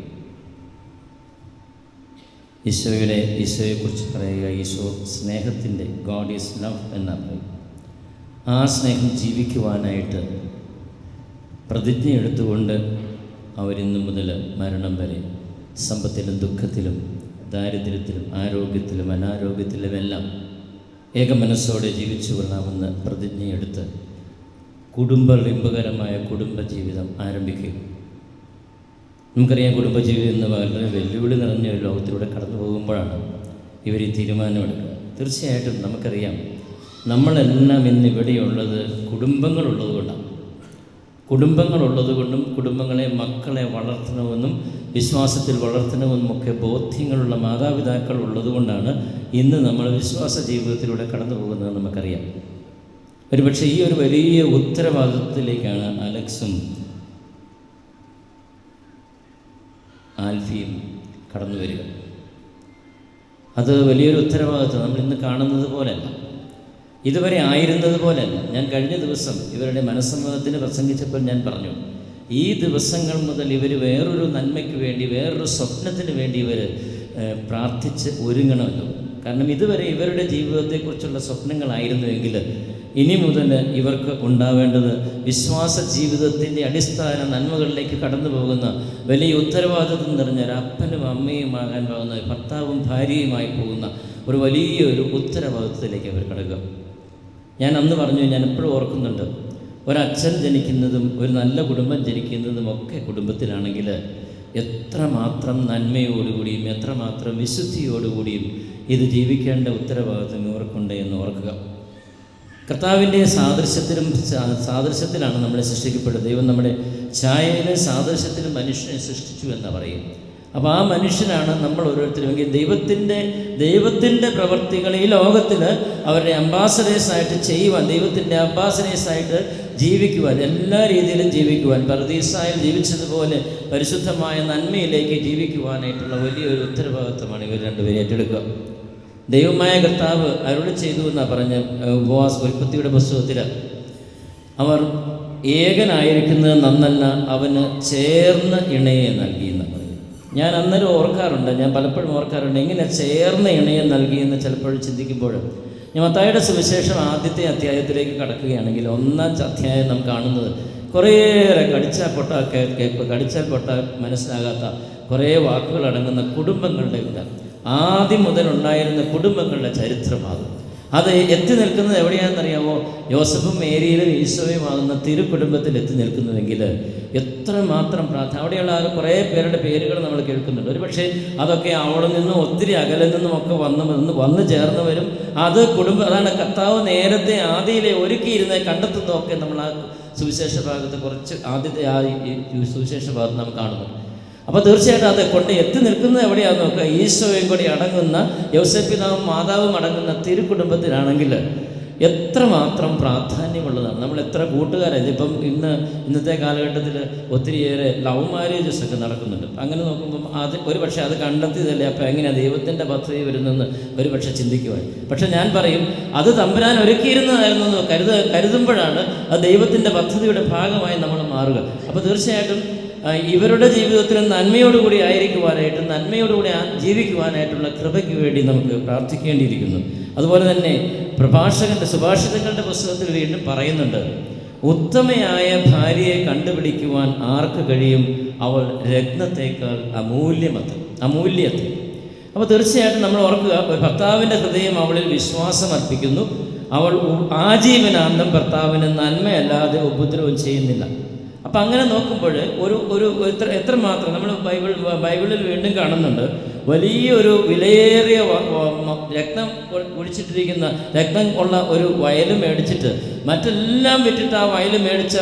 ഈശോയെക്കുറിച്ച് പറയുക, ഈശോ സ്നേഹത്തിൻ്റെ, ഗോഡ് ഈസ് ലവ് എന്നാ പറയും. ആ സ്നേഹം ജീവിക്കുവാനായിട്ട് പ്രതിജ്ഞ എടുത്തുകൊണ്ട് അവരിന്നു മുതൽ മരണം വരെ സമ്പത്തിലും ദുഃഖത്തിലും ദാരിദ്ര്യത്തിലും ആരോഗ്യത്തിലും അനാരോഗ്യത്തിലുമെല്ലാം ഏകമനസ്സോടെ ജീവിച്ചു കൊള്ളാമെന്ന് പ്രതിജ്ഞയെടുത്ത് കുടുംബലിംബകരമായ കുടുംബജീവിതം ആരംഭിക്കുക. നമുക്കറിയാം, കുടുംബജീവിതം എന്ന് വളരെ വെല്ലുവിളി നിറഞ്ഞ ഒരു ലോകത്തിലൂടെ കടന്നു പോകുമ്പോഴാണ് ഇവർ ഈ തീരുമാനമെടുക്കുക. തീർച്ചയായിട്ടും നമുക്കറിയാം, നമ്മളെല്ലാം ഇന്നിവിടെയുള്ളത് കുടുംബങ്ങളുള്ളത് കൊണ്ടാണ്. കുടുംബങ്ങളുള്ളതുകൊണ്ടും കുടുംബങ്ങളെ, മക്കളെ വളർത്തണമെന്നും വിശ്വാസത്തിൽ വളർത്തണമെന്നുമൊക്കെ ബോധ്യങ്ങളുള്ള മാതാപിതാക്കൾ ഉള്ളതുകൊണ്ടാണ് ഇന്ന് നമ്മൾ വിശ്വാസ ജീവിതത്തിലൂടെ കടന്നു പോകുന്നത് നമുക്കറിയാം. ഒരുപക്ഷെ ഈ ഒരു വലിയ ഉത്തരവാദിത്വത്തിലേക്കാണ് അലക്സും ആൽഫിയും കടന്നു വരിക. അത് വലിയൊരു ഉത്തരവാദിത്വം. നമ്മളിന്ന് കാണുന്നത് പോലെയല്ല, ഇതുവരെ ആയിരുന്നത് പോലെയല്ല. ഞാൻ കഴിഞ്ഞ ദിവസം ഇവരുടെ മനസ്സമ്മതത്തിന് പ്രസംഗിച്ചപ്പോൾ ഞാൻ പറഞ്ഞു, ഈ ദിവസങ്ങൾ മുതൽ ഇവർ വേറൊരു നന്മയ്ക്ക് വേണ്ടി, വേറൊരു സ്വപ്നത്തിന് വേണ്ടി ഇവർ പ്രാർത്ഥിച്ച് ഒരുങ്ങണമല്ലോ. കാരണം ഇതുവരെ ഇവരുടെ ജീവിതത്തെക്കുറിച്ചുള്ള സ്വപ്നങ്ങളായിരുന്നുവെങ്കിൽ ഇനി മുതൽ ഇവർക്ക് ഉണ്ടാവേണ്ടത് വിശ്വാസ ജീവിതത്തിൻ്റെ അടിസ്ഥാന നന്മകളിലേക്ക് കടന്നു പോകുന്ന വലിയ ഉത്തരവാദിത്വം നിറഞ്ഞ ഒരു അപ്പനും അമ്മയുമാകാൻ പോകുന്ന, ഭർത്താവും ഭാര്യയുമായി പോകുന്ന ഒരു വലിയൊരു ഉത്തരവാദിത്വത്തിലേക്ക് അവർ കടക്കുക. ഞാൻ അന്ന് പറഞ്ഞു, ഞാൻ എപ്പോഴും ഓർക്കുന്നുണ്ട്, ഒരച്ഛൻ ജനിക്കുന്നതും ഒരു നല്ല കുടുംബം ജനിക്കുന്നതും ഒക്കെ കുടുംബത്തിലാണെങ്കിൽ എത്രമാത്രം നന്മയോടുകൂടിയും എത്രമാത്രം വിശുദ്ധിയോടുകൂടിയും ഇത് ജീവിക്കേണ്ട ഉത്തരവാദിത്വം ഇവർക്കുണ്ട് എന്ന് ഓർക്കുക. കർത്താവിൻ്റെ സാദൃശ്യത്തിലാണ് നമ്മളെ സൃഷ്ടിക്കപ്പെടുന്നത്. ദൈവം നമ്മുടെ ഛായയിലും സാദൃശ്യത്തിലും മനുഷ്യനെ സൃഷ്ടിച്ചു എന്നാണ് പറയും. അപ്പോൾ ആ മനുഷ്യനാണ് നമ്മൾ ഓരോരുത്തരുമെങ്കിൽ ദൈവത്തിൻ്റെ പ്രവർത്തികൾ ഈ ലോകത്തിൽ അവരുടെ അംബാസഡേഴ്സായിട്ട് ചെയ്യുവാൻ, ദൈവത്തിൻ്റെ അംബാസഡേഴ്സായിട്ട് ജീവിക്കുവാൻ, എല്ലാ രീതിയിലും ജീവിക്കുവാൻ, പർദീസായിൽ ജീവിച്ചതുപോലെ പരിശുദ്ധമായ നന്മയിലേക്ക് ജീവിക്കുവാനായിട്ടുള്ള വലിയൊരു ഉത്തരവാദിത്വമാണ് ഇവർ രണ്ടുപേരും ഏറ്റെടുക്കുക. ദൈവമായ കർത്താവ് അരുളി ചെയ്തു എന്നാണ് പറഞ്ഞ ഉപവാസ ഉൽപ്പത്തിയുടെ പുസ്തകത്തിൽ, അവർ ഏകനായിരിക്കുന്നത് നന്നല്ല, അവന് ചേർന്ന ഇണയെ നൽകി എന്ന് പറയും. ഞാൻ അന്നേരം ഓർക്കാറുണ്ട്, ഞാൻ പലപ്പോഴും ഓർക്കാറുണ്ട്, എങ്ങനെ ചേർന്ന ഇണയെ നൽകിയെന്ന് ചിലപ്പോഴും ചിന്തിക്കുമ്പോൾ. ഞാൻ മത്തായിയുടെ സുവിശേഷം ആദ്യത്തെ അധ്യായത്തിലേക്ക് കടക്കുകയാണെങ്കിൽ 1-ാം അധ്യായം നാം കാണുന്നത് കുറേയേറെ കടിച്ചാൽ പൊട്ട മനസ്സിലാകാത്ത കുറേ വാക്കുകൾ അടങ്ങുന്ന കുടുംബങ്ങളുടെ ആദ്യം മുതൽ ഉണ്ടായിരുന്ന കുടുംബങ്ങളുടെ ചരിത്രമാകും. അത് എത്തി നിൽക്കുന്നത് എവിടെയാണെന്നറിയാമോ? യോസഫും മേരിയിലും ഈശോയുമാകുന്ന തിരുക്കുടുംബത്തിൽ എത്തി നിൽക്കുന്നുവെങ്കിൽ എത്രമാത്രം അവിടെയുള്ള കുറേ പേരുടെ പേരുകൾ നമ്മൾ കേൾക്കുന്നുണ്ട്. ഒരു പക്ഷേ അതൊക്കെ അവിടെ നിന്നും ഒത്തിരി അകലിൽ നിന്നും ഒക്കെ വന്ന് ചേർന്നവരും അതാണ് കർത്താവ് നേരത്തെ ആദിയിലെ ഒരുക്കിയിരുന്ന കണ്ടെത്തുന്നതൊക്കെ നമ്മൾ ആ സുവിശേഷ ഭാഗത്ത് കുറച്ച് ആദ്യത്തെ ആ സുവിശേഷ ഭാഗത്ത് നാം കാണുന്നു. അപ്പോൾ തീർച്ചയായിട്ടും അത് കൊണ്ട് എത്തി നിൽക്കുന്നത് എവിടെയാണെന്ന് നോക്കുക, ഈശോയും കൂടി അടങ്ങുന്ന, യൗസേപ്പിതാവും മാതാവും അടങ്ങുന്ന തിരുക്കുടുംബത്തിലാണെങ്കിൽ എത്രമാത്രം പ്രാധാന്യമുള്ളതാണ്. നമ്മൾ എത്ര കൂട്ടുകാരാണ്. ഇപ്പം ഇന്നത്തെ കാലഘട്ടത്തിൽ ഒത്തിരിയേറെ ലവ് മാരേജസ് ഒക്കെ നടക്കുന്നുണ്ട്. അങ്ങനെ നോക്കുമ്പം ഒരു പക്ഷേ അത് കണ്ടെത്തിയതല്ലേ, അപ്പോൾ എങ്ങനെയാണ് ദൈവത്തിൻ്റെ പദ്ധതി വരുന്നതെന്ന് ഒരു പക്ഷേ ചിന്തിക്കുവാൻ. പക്ഷെ ഞാൻ പറയും, അത് തമ്പുരാൻ ഒരുക്കിയിരുന്നതായിരുന്നു എന്ന് കരുതുമ്പോഴാണ് അത് ദൈവത്തിൻ്റെ പദ്ധതിയുടെ ഭാഗമായി നമ്മൾ മാറുക. അപ്പോൾ തീർച്ചയായിട്ടും ഇവരുടെ ജീവിതത്തിൽ നന്മയോടുകൂടി ആയിരിക്കുവാനായിട്ട്, നന്മയോടുകൂടി ജീവിക്കുവാനായിട്ടുള്ള കൃപയ്ക്ക് വേണ്ടി നമുക്ക് പ്രാർത്ഥിക്കേണ്ടിയിരിക്കുന്നു. അതുപോലെ തന്നെ സുഭാഷിതങ്ങളുടെ പുസ്തകത്തിൽ വീണ്ടും പറയുന്നുണ്ട്, ഉത്തമയായ ഭാര്യയെ കണ്ടുപിടിക്കുവാൻ ആർക്ക് കഴിയും? അവൾ രത്നത്തേക്കാൾ അമൂല്യത്തെ. അപ്പോൾ തീർച്ചയായിട്ടും നമ്മൾ ഓർക്കുക, ഭർത്താവിൻ്റെ ഹൃദയം അവളിൽ വിശ്വാസം അർപ്പിക്കുന്നു. അവൾ ആജീവനാന്തം ഭർത്താവിന് നന്മയല്ലാതെ ഉപദ്രവം ചെയ്യുന്നില്ല. അപ്പം അങ്ങനെ നോക്കുമ്പോൾ എത്രമാത്രം നമ്മൾ ബൈബിളിൽ വീണ്ടും കാണുന്നുണ്ട്, വലിയൊരു വിലയേറിയ രക്തം കുടിച്ചിട്ടിരിക്കുന്ന, രക്തം ഉള്ള ഒരു വയൽ മേടിച്ചിട്ട് മറ്റെല്ലാം വിറ്റിട്ട് ആ വയൽ മേടിച്ച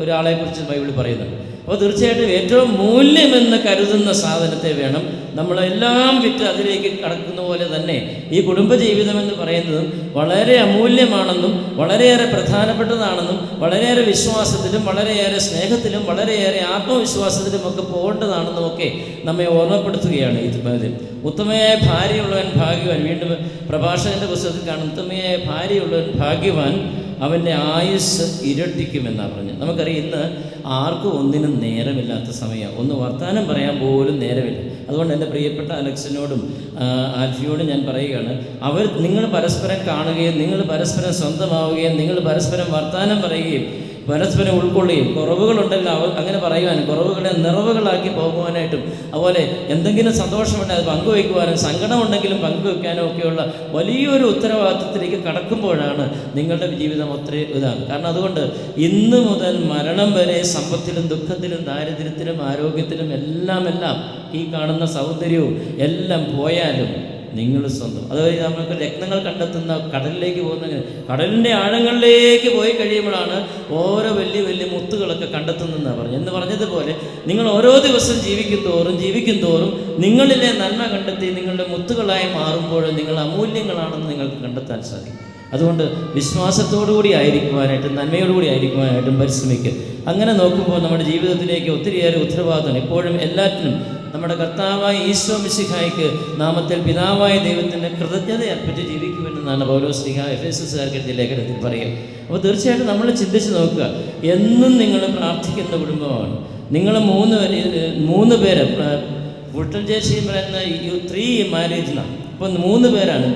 ഒരാളെ കുറിച്ച് ബൈബിളിൽ പറയുന്നുണ്ട്. അപ്പോൾ തീർച്ചയായിട്ടും ഏറ്റവും മൂല്യമെന്ന് കരുതുന്ന സാധനത്തെ വേണം നമ്മളെല്ലാം വിറ്റ് അതിലേക്ക് കടക്കുന്ന പോലെ തന്നെ ഈ കുടുംബജീവിതം എന്ന് പറയുന്നതും വളരെ അമൂല്യമാണെന്നും വളരെയേറെ പ്രധാനപ്പെട്ടതാണെന്നും വളരെയേറെ വിശ്വാസത്തിലും വളരെയേറെ സ്നേഹത്തിലും വളരെയേറെ ആത്മവിശ്വാസത്തിലും ഒക്കെ പോകേണ്ടതാണെന്നും ഒക്കെ നമ്മെ ഓർമ്മപ്പെടുത്തുകയാണ് ഈ ഉത്തമയായ ഭാര്യയുള്ളവൻ ഭാഗ്യവാൻ. വീണ്ടും പ്രഭാഷകന്റെ പുസ്തകത്തിൽ കാണും, ഉത്തമയായ ഭാര്യയുള്ളവൻ ഭാഗ്യവാൻ, അവൻ്റെ ആയുസ് ഇരട്ടിക്കുമെന്നാണ് പറഞ്ഞത്. നമുക്കറിയാം ഇന്ന് ആർക്കും ഒന്നിനും നേരമില്ലാത്ത സമയമാണ്, ഒന്ന് വർത്തമാനം പറയാൻ പോലും നേരമില്ല. അതുകൊണ്ട് എൻ്റെ പ്രിയപ്പെട്ട അലക്സിനോടും ആൽഫിയോടും ഞാൻ പറയുകയാണ്, നിങ്ങൾ പരസ്പരം കാണുകയും നിങ്ങൾ പരസ്പരം സ്വന്തമാവുകയും നിങ്ങൾ പരസ്പരം വർത്തമാനം പറയുകയും പരസ്പരം ഉൾക്കൊള്ളുകയും കുറവുകളുണ്ടല്ലോ അങ്ങനെ പറയുവാനും കുറവുകളെ നിറവുകളാക്കി പോകുവാനായിട്ടും അതുപോലെ എന്തെങ്കിലും സന്തോഷമുണ്ടെങ്കിൽ അത് പങ്കുവയ്ക്കുവാനും സങ്കടമുണ്ടെങ്കിലും പങ്കുവയ്ക്കാനും ഒക്കെയുള്ള വലിയൊരു ഉത്തരവാദിത്വത്തിലേക്ക് കടക്കുമ്പോഴാണ് നിങ്ങളുടെ ജീവിതം ഒത്തിരി ഇതാണ്. കാരണം അതുകൊണ്ട് ഇന്ന് മുതൽ മരണം വരെ സമ്പത്തിലും ദുഃഖത്തിലും ദാരിദ്ര്യത്തിലും ആരോഗ്യത്തിലും എല്ലാം ഈ കാണുന്ന സൗന്ദര്യവും എല്ലാം പോയാലും നിങ്ങൾ സ്വന്തം. അതുവഴി നമ്മൾക്ക് രത്നങ്ങൾ കണ്ടെത്തുന്ന കടലിലേക്ക് പോകുന്ന കടലിൻ്റെ ആഴങ്ങളിലേക്ക് പോയി കഴിയുമ്പോഴാണ് ഓരോ വലിയ വലിയ മുത്തുകളൊക്കെ കണ്ടെത്തുന്നതെന്നാണ് പറഞ്ഞു. എന്ന് പറഞ്ഞതുപോലെ നിങ്ങൾ ഓരോ ദിവസം ജീവിക്കും തോറും നിങ്ങളിലെ നന്മ കണ്ടെത്തി നിങ്ങളുടെ മുത്തുകളായി മാറുമ്പോൾ നിങ്ങൾ അമൂല്യങ്ങളാണെന്ന് നിങ്ങൾക്ക് കണ്ടെത്താൻ സാധിക്കും. അതുകൊണ്ട് വിശ്വാസത്തോടുകൂടി ആയിരിക്കുവാനായിട്ടും നന്മയോടുകൂടി ആയിരിക്കുവാനായിട്ടും പരിശ്രമിക്കുക. അങ്ങനെ നോക്കുമ്പോൾ നമ്മുടെ ജീവിതത്തിലേക്ക് ഒത്തിരിയേറെ ഉത്തരവാദിത്തം എപ്പോഴും എല്ലാറ്റിനും നമ്മുടെ കർത്താവായ ഈശോ മിശിഹായ്ക്ക് നാമത്തിൽ പിതാവായ ദൈവത്തിൻ്റെ കൃതജ്ഞത അർപ്പിച്ച് ജീവിക്കുമെന്നാണ് പൗലോസ് എഫേസ്യർക്കാർക്ക് എഴുതിയ ലേഖനത്തിൽ പറയുക. അപ്പോൾ തീർച്ചയായിട്ടും നമ്മൾ ചിന്തിച്ച് നോക്കുക, എന്നും നിങ്ങൾ പ്രാർത്ഥിക്കുന്ന കുടുംബമാണ്. നിങ്ങൾ മൂന്ന് പേര് പുട്ടൻ ചേച്ചി പറയുന്ന 3 മാരേജിനാണ്. അപ്പോൾ 3 പേരാണ്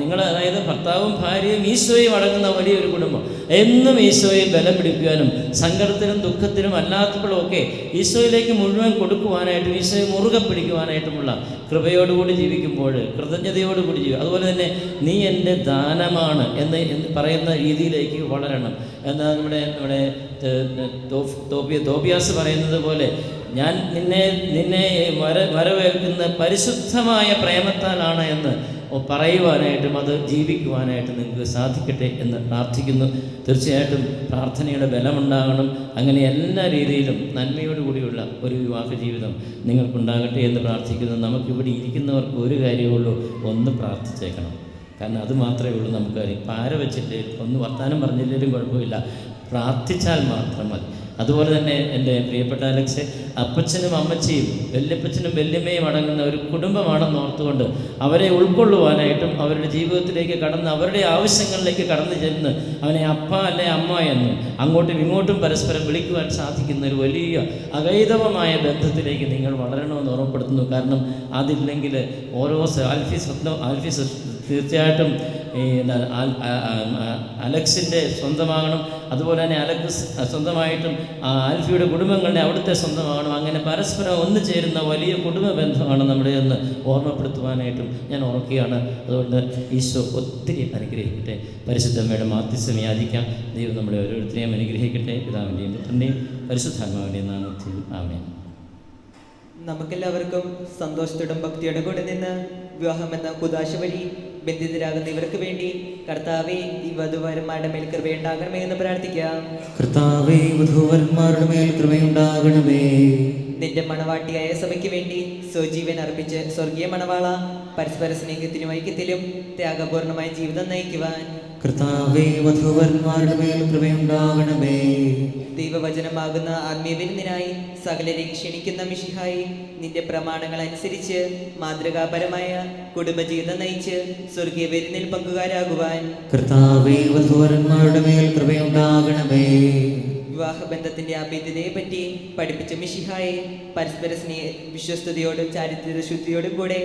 നിങ്ങൾ, അതായത് ഭർത്താവും ഭാര്യയും ഈശോയും അടങ്ങുന്ന വലിയൊരു കുടുംബം. എന്നും ഈശോയെ ബലം പിടിക്കുവാനും സങ്കടത്തിലും ദുഃഖത്തിലും അല്ലാത്തപ്പോഴൊക്കെ ഈശോയിലേക്ക് മുഴുവൻ കൊടുക്കുവാനായിട്ടും ഈശോയെ മുറുകെ പിടിക്കുവാനായിട്ടുമുള്ള കൃപയോടുകൂടി ജീവിക്കുമ്പോൾ കൃതജ്ഞതയോടുകൂടി ജീവിക്കും. അതുപോലെ തന്നെ നീ എൻ്റെ ദാനമാണ് എന്ന് പറയുന്ന രീതിയിലേക്ക് വളരണം. എന്നാൽ നമ്മുടെ തോബിയാസ് പറയുന്നത് പോലെ ഞാൻ നിന്നെ വരവേൽക്കുന്ന പരിശുദ്ധമായ പ്രേമത്താലാണ് എന്ന് പറയുവാനായിട്ടും അത് ജീവിക്കുവാനായിട്ട് നിങ്ങൾക്ക് സാധിക്കട്ടെ എന്ന് പ്രാർത്ഥിക്കുന്നു. തീർച്ചയായിട്ടും പ്രാർത്ഥനയുടെ ബലമുണ്ടാകണം. അങ്ങനെ എല്ലാ രീതിയിലും നന്മയോടുകൂടിയുള്ള ഒരു വിവാഹ ജീവിതം നിങ്ങൾക്കുണ്ടാകട്ടെ എന്ന് പ്രാർത്ഥിക്കുന്നു. നമുക്കിവിടെ ഇരിക്കുന്നവർക്ക് ഒരു കാര്യമുള്ളൂ, ഒന്ന് പ്രാർത്ഥിച്ചേക്കണം. കാരണം അത് മാത്രമേ ഉള്ളൂ നമുക്കറിയാം. പാര വെച്ചിട്ട് ഒന്ന് വർത്താനം പറഞ്ഞില്ലെങ്കിലും കുഴപ്പമില്ല, പ്രാർത്ഥിച്ചാൽ മാത്രം മതി. അതുപോലെ തന്നെ എൻ്റെ പ്രിയപ്പെട്ട അലക്സ്, അപ്പച്ചനും അമ്മച്ചിയും വല്യപ്പച്ചനും വല്യമ്മയും അടങ്ങുന്ന ഒരു കുടുംബമാണെന്ന് ഓർത്തുകൊണ്ട് അവരെ ഉൾക്കൊള്ളുവാനായിട്ടും അവരുടെ ജീവിതത്തിലേക്ക് കടന്ന് അവരുടെ ആവശ്യങ്ങളിലേക്ക് കടന്നു ചെന്ന് അവനെ അപ്പ അല്ലെ അമ്മ എന്നും അങ്ങോട്ടും ഇങ്ങോട്ടും പരസ്പരം വിളിക്കുവാൻ സാധിക്കുന്ന ഒരു വലിയ അഗൈതവമായ ബന്ധത്തിലേക്ക് നിങ്ങൾ വളരണമെന്ന് ഓർമ്മപ്പെടുത്തുന്നു. കാരണം അതില്ലെങ്കിൽ ഓരോ ആൽഫീസ് തീർച്ചയായിട്ടും അലക്സിൻ്റെ സ്വന്തമാകണം. അതുപോലെ തന്നെ അലക്സ് സ്വന്തമായിട്ടും ആൽഫിയുടെ കുടുംബങ്ങളുടെ അവിടുത്തെ സ്വന്തമാകണം. അങ്ങനെ പരസ്പരം ഒന്നു ചേരുന്ന വലിയ കുടുംബ ബന്ധമാണ് നമ്മുടെ എന്ന് ഓർമ്മപ്പെടുത്തുവാനായിട്ടും ഞാൻ ഓർക്കുകയാണ്. അതുകൊണ്ട് ഈശോ ഒത്തിരി അനുഗ്രഹിക്കട്ടെ. പരിശുദ്ധമ്മയുടെ മാധ്യസ്ഥം യാചിക്കാം. ദൈവം നമ്മളെ ഓരോരുത്തരെയും അനുഗ്രഹിക്കട്ടെ. പിതാവിൻ്റെയും പുത്രൻ്റെയും പരിശുദ്ധാത്മാവിൻ്റെയും നാമത്തിൽ ആമേൻ.
നമുക്കെല്ലാവർക്കും സന്തോഷത്തോടും ഭക്തിയോടും കൂടെ നിന്ന് വിവാഹം എന്ന കുദാശ വഴി ബന്ധിതരാകുന്ന ഇവർക്ക് വേണ്ടി കർത്താവേ ഈ വധുവരന്മാരുടെ മേൽ കൃപയുണ്ടാകണമേ എന്ന് പ്രാർത്ഥിക്കാം.
കർത്താവേ വധൂവരന്മാരുടെ മേൽ കൃപയുണ്ടാകണമേ.
നിന്റെ മണവാട്ടിയായ സഭയ്ക്ക് വേണ്ടി സ്വജീവൻ അർപ്പിച്ച് സ്വർഗീയ മണവാള പരസ്പര സ്നേഹത്തിനും ഐക്യത്തിലും ത്യാഗപൂർണമായ ജീവിതം നയിക്കുവാൻ
കർത്താവേ വധൂവരന്മാരുടെ മേൽ കൃപയുണ്ടാകണമേ.
ദൈവവചനമാകുന്ന ആത്മീയ വിരുന്നിനായി സകലരെയും ക്ഷണിക്കുന്ന മിശിഹായി നിന്റെ പ്രമാണങ്ങൾ അനുസരിച്ച് മാതൃകാപരമായ കുടുംബജീവിതം നയിച്ച് സ്വർഗീയ വിരുന്നിൽ പങ്കുകാരാകുവാൻ
കർത്താവേ വധൂവരന്മാരുടെ മേൽ കൃപയുണ്ടാകണമേ.
വിവാഹബന്ധത്തിന്റെ ആഭ്യന്തരയെ പറ്റി പഠിപ്പിച്ച മിശിഹായെ പരസ്പര വിശ്വസ്തയോടും ചാരിത്രശുദ്ധിയോടും കൂടെ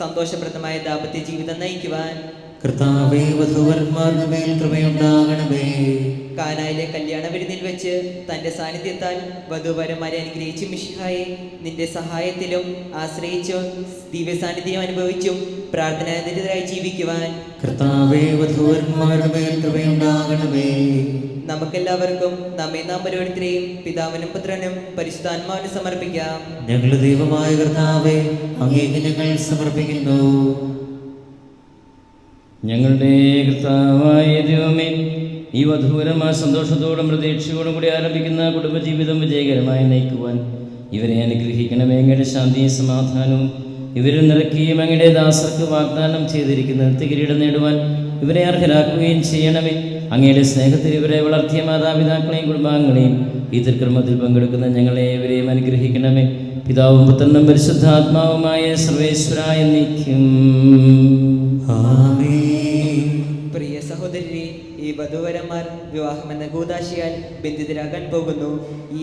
സന്തോഷപ്രദമായ ദാമ്പത്യ ജീവിതം നയിക്കുവാൻ
കർത്താവേ വധൂവരന്മാരുടെ മേൽ കൃപയുണ്ടാകണമേ.
കാനായിലെ കല്യാണ വിരുന്നിൽ വെച്ച് തന്റെ സാന്നിധ്യത്താൽ വധൂവരന്മാരെ അനുഗ്രഹിച്ചു മിശിഹായെ നിന്റെ സഹായത്തിലും ആശ്രയിച്ചും ദിവ്യ സാന്നിധ്യം അനുഭവിച്ചും പ്രാർത്ഥനാനിരതരായി ജീവിക്കുവാൻ
കർത്താവേ വധൂവരന്മാരുടെ മേൽ കൃപയുണ്ടാകണമേ.
നമുക്കെല്ലാവർക്കും നമ്മെ നാം ഓരോരുത്തരെയും പിതാവിനും പുത്രനും പരിശുദ്ധാത്മാവിനും സമർപ്പിക്കാം.
ഞങ്ങളുടെ ദൈവമായ കർത്താവേ അങ്ങേക്ക് ഞങ്ങൾ സമർപ്പിക്കുന്നു.
ഞങ്ങളുടെ കർത്താവായ ദൈവമേ, ഈ വധൂരമായ സന്തോഷത്തോടും പ്രതീക്ഷയോടും കൂടി ആരംഭിക്കുന്ന കുടുംബജീവിതം വിജയകരമായി നയിക്കുവാൻ ഇവരെ അനുഗ്രഹിക്കണമേ. അങ്ങയുടെ ശാന്തിയും സമാധാനവും ഇവരിൽ നിറയ്ക്കുകയും അങ്ങയുടെ ദാസർക്ക് വാഗ്ദാനം ചെയ്തിരിക്കുന്ന നിത്യകിരീടം നേടുവാൻ ഇവരെ അർഹരാക്കുകയും ചെയ്യണമേ. അങ്ങയുടെ സ്നേഹത്തിൽ ഇവരെ വളർത്തിയ മാതാപിതാക്കളെയും കുടുംബാംഗങ്ങളെയും ഈ തിരുക്രമത്തിൽ പങ്കെടുക്കുന്ന ഞങ്ങളെ ഇവരെയും അനുഗ്രഹിക്കണമേ. പിതാവും പുത്രനും പരിശുദ്ധാത്മാവുമായ സർവേശ്വരായ എന്നേക്കും.
ആമേൻ.
പ്രിയ സഹോദരരെ, ഈ ഈ വധൂവരന്മാർ വിവാഹമെന്ന കൂദാശയാൽ ബന്ധിതരാകാൻ പോകുന്നു. ഈ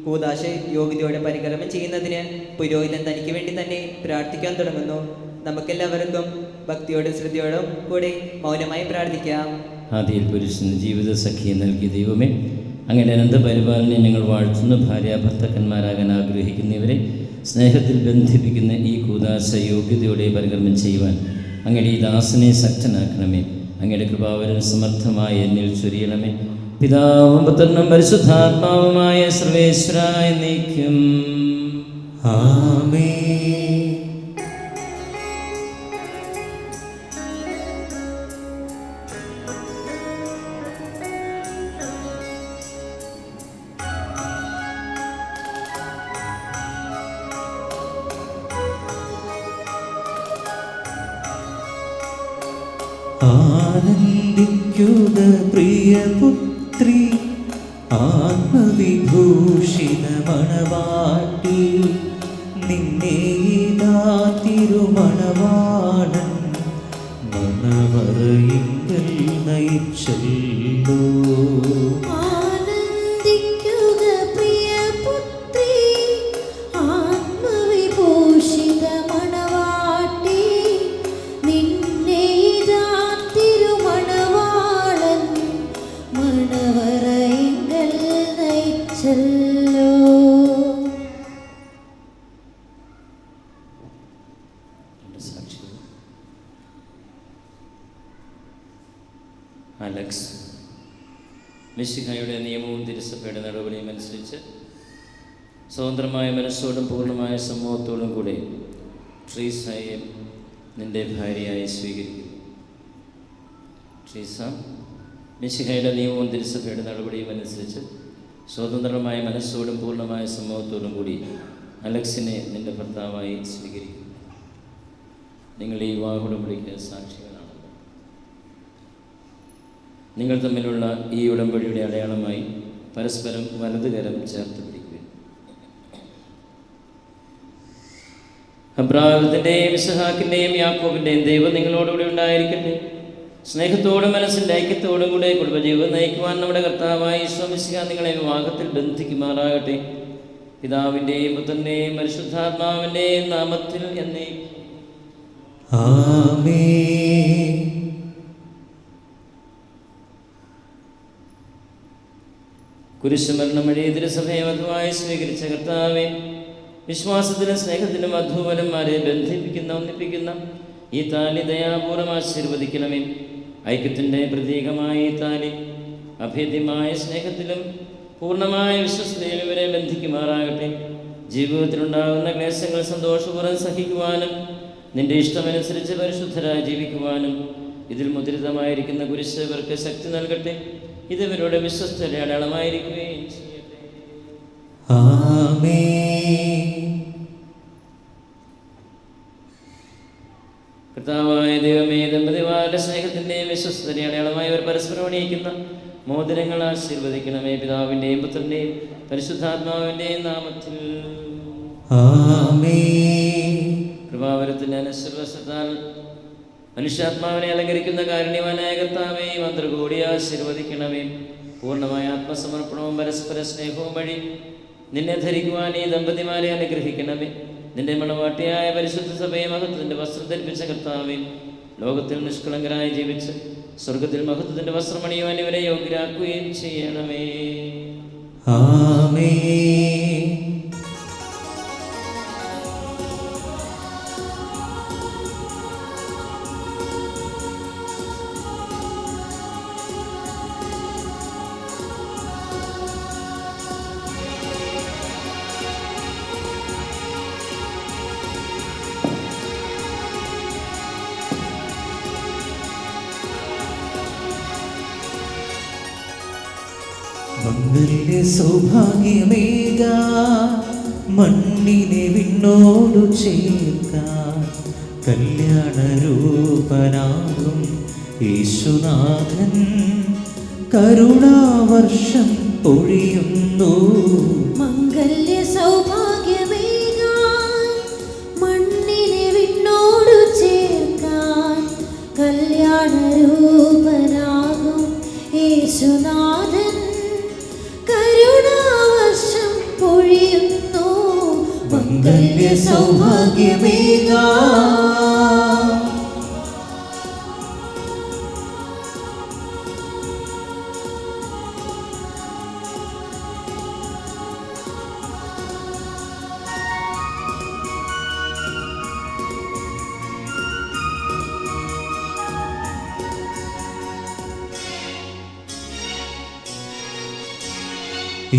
കൂദാശ യോഗ്യതയോടെ പരികർമ്മം ചെയ്യുന്നതിന് പുരോഹിതൻ തനിക്ക് വേണ്ടി തന്നെ പ്രാർത്ഥിക്കാൻ തുടങ്ങുന്നു. നമുക്കെല്ലാവർക്കും ഭക്തിയോടും ശ്രദ്ധയോടും കൂടെ മൗനമായി പ്രാർത്ഥിക്കാം.
ആദിയിൽ പുരുഷന് ജീവിത സഖിയെ നൽകിയ ദൈവമേ, അങ്ങനെ അനന്തപരിപാലനെ ഞങ്ങൾ വാഴ്ത്തുന്നു. ഭാര്യാഭർത്തക്കന്മാരാകാൻ ആഗ്രഹിക്കുന്നവരെ സ്നേഹത്തിൽ ബന്ധിപ്പിക്കുന്ന ഈ കൂദാശ യോഗ്യതയോടെ പരികർമ്മം ചെയ്യുവാൻ അങ്ങയുടെ ഈ ദാസനെ ശക്തനാക്കണമേ. അങ്ങയുടെ കൃപാവരം സമർത്ഥമായി എന്നിൽ ചൊരിയണമേ. പിതാവും പുത്രനും പരിശുദ്ധാത്മാവുമായ സർവേശ്വരായ എന്നേക്കും
ആമേൻ. ആനന്ദിക്കുക പ്രിയപുത്രി, ആത്മവിഭൂഷിത മണവാട്ടി, നിന്നെ ഇതാ തിരുമണവാളൻ മണവറയിങ്കൽ നയിച്ചല്ലോ.
ആനന്ദിക്കുക പ്രിയപുത്രി, ആത്മവിഭൂഷിത മണവാട്ടി, നിന്നെ ഇതാ തിരുമണവാളൻ മണവറയിങ്കൽ നയിച്ചല്ലോ.
അലക്സ് മിശിഹായുടെ നിയമവും തിരുസഭയുടെ നടപടിയും അനുസരിച്ച് സ്വതന്ത്രമായ മനസ്സോടും പൂർണ്ണമായ സമൂഹത്തോടും കൂടെ ട്രീസയെ നിന്റെ ഭാര്യയായി സ്വീകരിക്കും. ട്രീസ, മിശിഹായുടെ നിയമവും തിരുസഭയുടെ നടപടിയും അനുസരിച്ച് സ്വതന്ത്രമായ മനസ്സോടും പൂർണ്ണമായ സമൂഹത്തോടും കൂടി അലക്സിനെ നിന്റെ ഭർത്താവായി സ്വീകരിക്കും. നിങ്ങൾ ഈ വിവാഹ ഉടമ്പടിക്ക് സാക്ഷികളാണ്. നിങ്ങൾ തമ്മിലുള്ള ഈ ഉടമ്പടിയുടെ അടയാളമായി പരസ്പരം വലതുകരം ചേർത്ത് പിടിക്കുക. അബ്രാഹത്തിൻ്റെയും ഇസ്ഹാക്കിൻ്റെയും യാക്കോബിൻ്റെയും ദൈവം നിങ്ങളോടുകൂടി ഉണ്ടായിരിക്കട്ടെ. സ്നേഹത്തോടും മനസ്സിൻ്റെ ഐക്യത്തോടും കൂടെ കുടുംബജീവിതം നയിക്കുവാൻ നമ്മുടെ കർത്താവായ ഈശോ മിശിഹാ നിങ്ങളെ വിവാഹത്തിൽ ബന്ധിക്കുമാറാകട്ടെ. പിതാവിൻ്റെയും പുത്രൻ്റെയും പരിശുദ്ധാത്മാവിൻ്റെയും നാമത്തിൽ എന്നേ
ആമേൻ.
കുരിശുമരണം വഴി തിരുസഭയെ വധുവായി സ്വീകരിച്ച കർത്താവേ, വിശ്വാസത്തിലും സ്നേഹത്തിലും വധൂവരന്മാരെ ബന്ധിപ്പിക്കുന്ന ഒന്നിപ്പിക്കുന്ന ഈ താലി ദയാപൂർവം ആശീർവദിക്കണമേ. ഐക്യത്തിൻ്റെ പ്രതീകമായ ഈ താലി അഭേദ്യമായ സ്നേഹത്തിലും പൂർണ്ണമായ വിശ്വസ്തയിലും ഇവരെ ബന്ധിക്കുമാറാകട്ടെ. ജീവിതത്തിലുണ്ടാകുന്ന ക്ലേശങ്ങൾ സന്തോഷപൂർവ്വം സഹിക്കുവാനും നിന്റെ ഇഷ്ടമനുസരിച്ച് പരിശുദ്ധരായി ജീവിക്കുവാനും ഇതിൽ മുദ്രിതമായിരിക്കുന്ന കുരിശ് ഇവർക്ക് ശക്തി നൽകട്ടെ. ഇത് ഇവരുടെ വിശ്വസ്തയുടെ അടയാളമായിരിക്കുകയും ചെയ്യട്ടെ.
ആമേൻ.
കർത്താവായ ദൈവമേ, ദമ്പതിമാരുടെ സ്നേഹത്തിൻ്റെയും വിശ്വസ്തയുടെ അടയാളമായി ഇവർ പരസ്പരം അണിയിക്കുന്ന മോതിരങ്ങൾ ആശീർവദിക്കണമേ. പിതാവിൻ്റെയും പുത്രൻ്റെയും പരിശുദ്ധാത്മാവിൻ്റെയും നാമത്തിൽ
ആമേൻ.
കൃപാവരത്തിൻ്റെ അനുസൃതത്താൽ മനുഷ്യാത്മാവിനെ അലങ്കരിക്കുന്ന കാരുണ്യവാനായ കർത്താവേ, മന്ത്രകൂടി ആശീർവദിക്കണമേ. പൂർണ്ണമായ ആത്മസമർപ്പണവും പരസ്പര സ്നേഹവും വഴി നിന്നെ ധരിക്കുവാൻ ഈ ദമ്പതിമാരെ അനുഗ്രഹിക്കണമേ. നിന്റെ മണവാട്ടിയായ പരിശുദ്ധ സഭയെ മഹത്വത്തിൻ്റെ വസ്ത്രം ധരിപ്പിച്ച കർത്താവേ, ലോകത്തിൽ നിഷ്കളങ്കരായി ജീവിച്ച് സ്വർഗത്തിൽ മഹത്വത്തിൻ്റെ വസ്ത്രം അണിയുവാൻ ഇവരെ യോഗ്യരാക്കുകയും ചെയ്യണമേ.
ആമേൻ. മംഗല്യ സൗഭാഗ്യമേക മണ്ണിനെ വിണ്ണോടു ചേർക്കാൻ കല്യാണരൂപനാകും യേശുനാഥൻ കരുണാവർഷം പൊഴിയുന്നു.
മംഗല്യ സൗഭാഗ്യമേകാൻ മണ്ണിനെ വിണ്ണോടു ചേർക്കാൻ കല്യാണരൂപനാകും
മംഗല്യ സൗഭാഗ്യമേകാ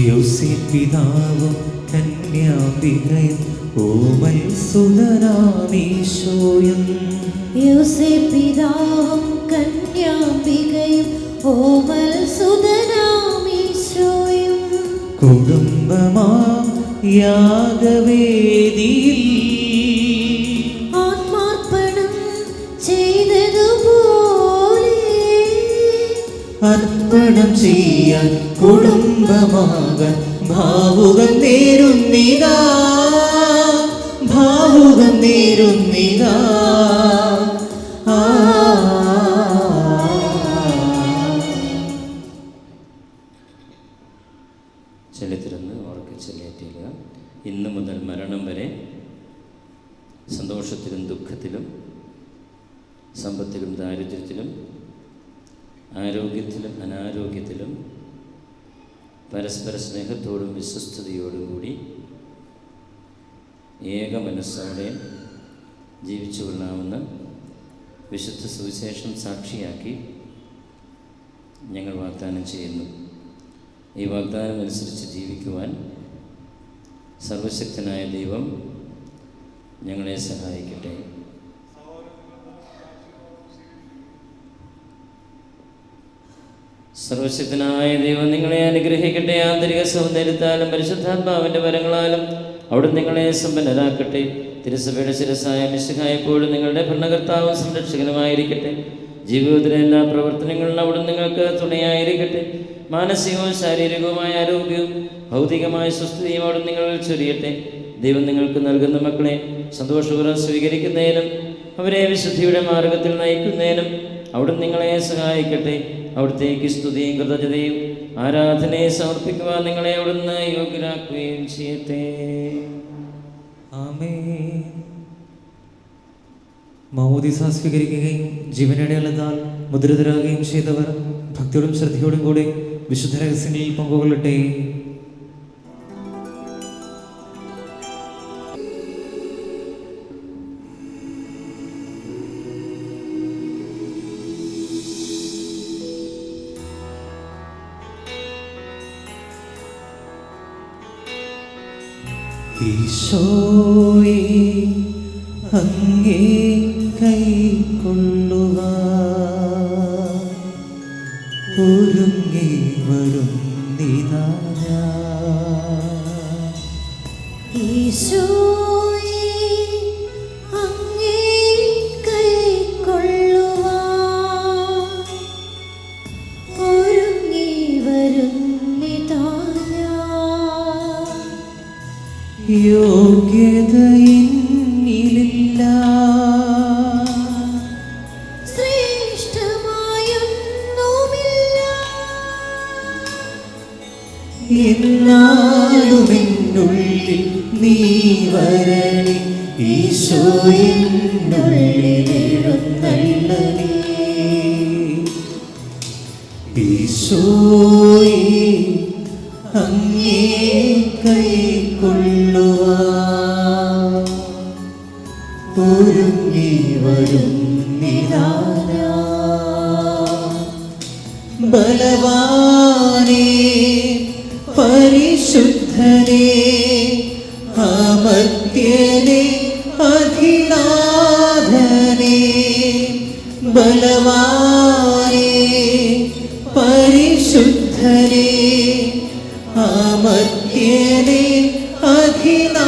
യോസേപ്പ് പിതാവും കന്യാംബികയും ഓമൽ സുതനാമീശോയും
യോസേപ്പ് പിതാവും കന്യാംബികയും ഓമൽ സുതനാമീശോയും
കുടുംബമാം യാഗവേദിയിൽ
ആത്മാർപ്പണം ചെയ്തതുപോലെ
അർപ്പണം ചെയ്യാൻ കുടുംബമാകാൻ ഭാവുകം നേരുന്നിതാ ഭാവുകം നേരുന്നിതാ
ചെല്ലിത്തിരുന്ന് ഉറക്കെ ചെല്ലേറ്റുക. ഇന്നു മുതൽ മരണം വരെ സന്തോഷത്തിലും ദുഃഖത്തിലും സമ്പത്തിലും ദാരിദ്ര്യത്തിലും ആരോഗ്യത്തിലും അനാരോഗ്യത്തിലും പരസ്പര സ്നേഹത്തോടും വിശ്വസ്തയോടും കൂടി ഏക മനസ്സോടെ ജീവിച്ചു കൊള്ളാമെന്ന വിശുദ്ധ സുവിശേഷം സാക്ഷിയാക്കി ഞങ്ങൾ വാഗ്ദാനം ചെയ്യുന്നു. ഈ വാഗ്ദാനം അനുസരിച്ച് ജീവിക്കുവാൻ സർവശക്തനായ ദൈവം ഞങ്ങളെ സഹായിക്കട്ടെ. സർവശക്തനായ ദൈവം നിങ്ങളെ അനുഗ്രഹിക്കട്ടെ. ആന്തരിക സൗന്ദര്യത്താലും പരിശുദ്ധാത്മാവിൻ്റെ വരങ്ങളാലും അവിടെ നിങ്ങളെ സമ്പന്നരാക്കട്ടെ. തിരുസഭയുടെ ശിരസ്സായ മിശിഹായ എപ്പോഴും നിങ്ങളുടെ ഭരണകർത്താവും സംരക്ഷകനുമായിരിക്കട്ടെ. ജീവിതത്തിലെ എല്ലാ പ്രവർത്തനങ്ങളിലും അവിടെ നിങ്ങൾക്ക് തുണയായിരിക്കട്ടെ. മാനസികവും ശാരീരികവുമായ ആരോഗ്യവും ഭൗതികമായ സ്വസ്ഥതയും അവിടെ നിങ്ങളിൽ ചൊരിയട്ടെ. ദൈവം നിങ്ങൾക്ക് നൽകുന്ന മക്കളെ സന്തോഷപൂർവ്വം സ്വീകരിക്കുന്നതിനും അവരെ വിശുദ്ധിയുടെ മാർഗത്തിൽ നയിക്കുന്നതിനും അവിടെ നിങ്ങളെ സഹായിക്കട്ടെ. അവിടുത്തേക്ക് സ്തുതിയും കൃതജ്ഞതയും ആരാധനയെ സമർപ്പിക്കുവാൻ നിങ്ങളെ അവിടുന്ന് യോഗ്യരാക്കുകയും ചെയ്യട്ടെ.
ആമേൻ. മാമോദീസ സ്വീകരിക്കുകയും ജീവനടയാളത്താൽ മുദ്രിതരാകുകയും ചെയ്തവർ ഭക്തിയോടും ശ്രദ്ധയോടും കൂടി വിശുദ്ധ രഹസ്യങ്ങളിൽ പങ്കുകൊള്ളട്ടെ. ഈശോയേ അങ്ങേ കൈക്കൊള്ളുവാൻ ഒരുങ്ങി വരുന്നിതാ ഞാൻ.
ഈശോയേ അങ്ങേ കൈക്കൊള്ളുവാൻ ഒരുങ്ങി വരുന്നിതാ ഞാൻ.
യോഗ്യത എന്നിലില്ല,
ശ്രേഷ്ഠമായൊന്നുമില്ല,
എന്നാലും എന്നുള്ളിൽ നീ വരണേ. ഈശോ എന്നുള്ളിൽ എഴുന്നള്ളണേ. ഈശോയേ അങ്ങേ കൈക്കൊള്ളുവാൻ ഒരുങ്ങി വരുന്നിതാ ഞാൻ. ബലവാനേ പരിശുദ്ധനേ അമർത്യനേ അധിനാഥനേ. ബലവാനേ പരിശുദ്ധനേ അമർത്യനേ അധിനാഥനേ.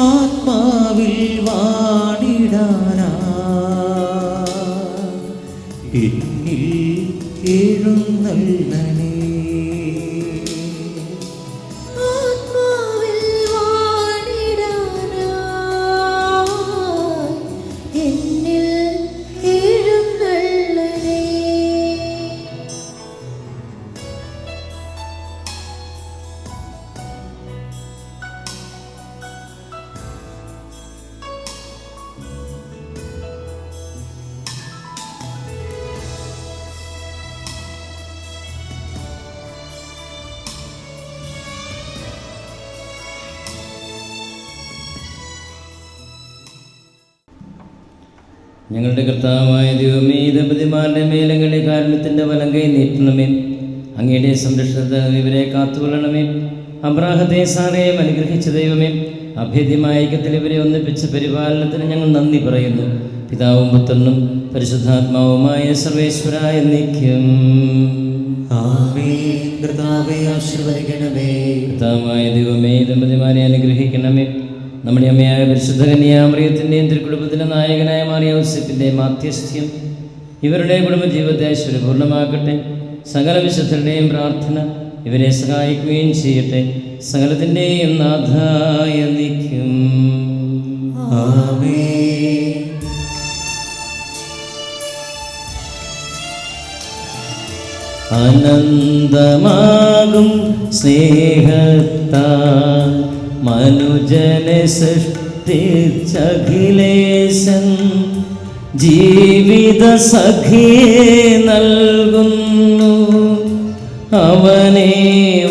ആത്മാവിൽ വാണിടാനാ എന്നിൽ എഴുന്നള്ളണേ.
ആത്മാവിൽ വാണിടാനായി എന്നിൽ എഴുന്നള്ളണേ.
ഞങ്ങളുടെ കർത്താവായ ദൈവമേ, ഈ ദമ്പതിമാരുടെ മേലങ്ങളുടെ കാരണത്തിൻ്റെ വലം കൈ നീട്ടണമേ. അങ്ങയുടെ സംരക്ഷണത്തിൽ ഇവരെ കാത്തുകൊള്ളണമേ. അബ്രാഹത്തെ സാറേയും അനുഗ്രഹിച്ച ദൈവമേ, അഭേദ്യമായ ഐക്യത്തിൽ ഇവരെ ഒന്നിപ്പിച്ച പരിപാലനത്തിന് ഞങ്ങൾ നന്ദി പറയുന്നു. പിതാവും പുത്രനും പരിശുദ്ധാത്മാവുമായ സർവേശ്വരായ നിത്യം. കർത്താവായ ദൈവമേ, ദമ്പതിമാരെ അനുഗ്രഹിക്കണമേ. നമ്മുടെ അമ്മയായ പരിശുദ്ധ കന്യാമറിയത്തിൻ്റെയും തിരുക്കുടുംബത്തിൻ്റെ നായകനായ മാറിയ ഔസേപ്പിൻ്റെയും മാധ്യസ്ഥ്യം ഇവരുടെ കുടുംബജീവിതത്തെ ഐശ്വര്യപൂർണ്ണമാക്കട്ടെ. സകല വിശുദ്ധരുടെയും പ്രാർത്ഥന ഇവരെ സഹായിക്കുകയും ചെയ്യട്ടെ. സകലത്തിൻ്റെയും നാഥായ നിത്യം. അനന്തമാകും സ്നേഹത്താൽ മനുജനെ സൃഷ്ടിച്ചഖിലേശൻ ജീവിത സഖിയെ നൽകുന്നു. അവനെ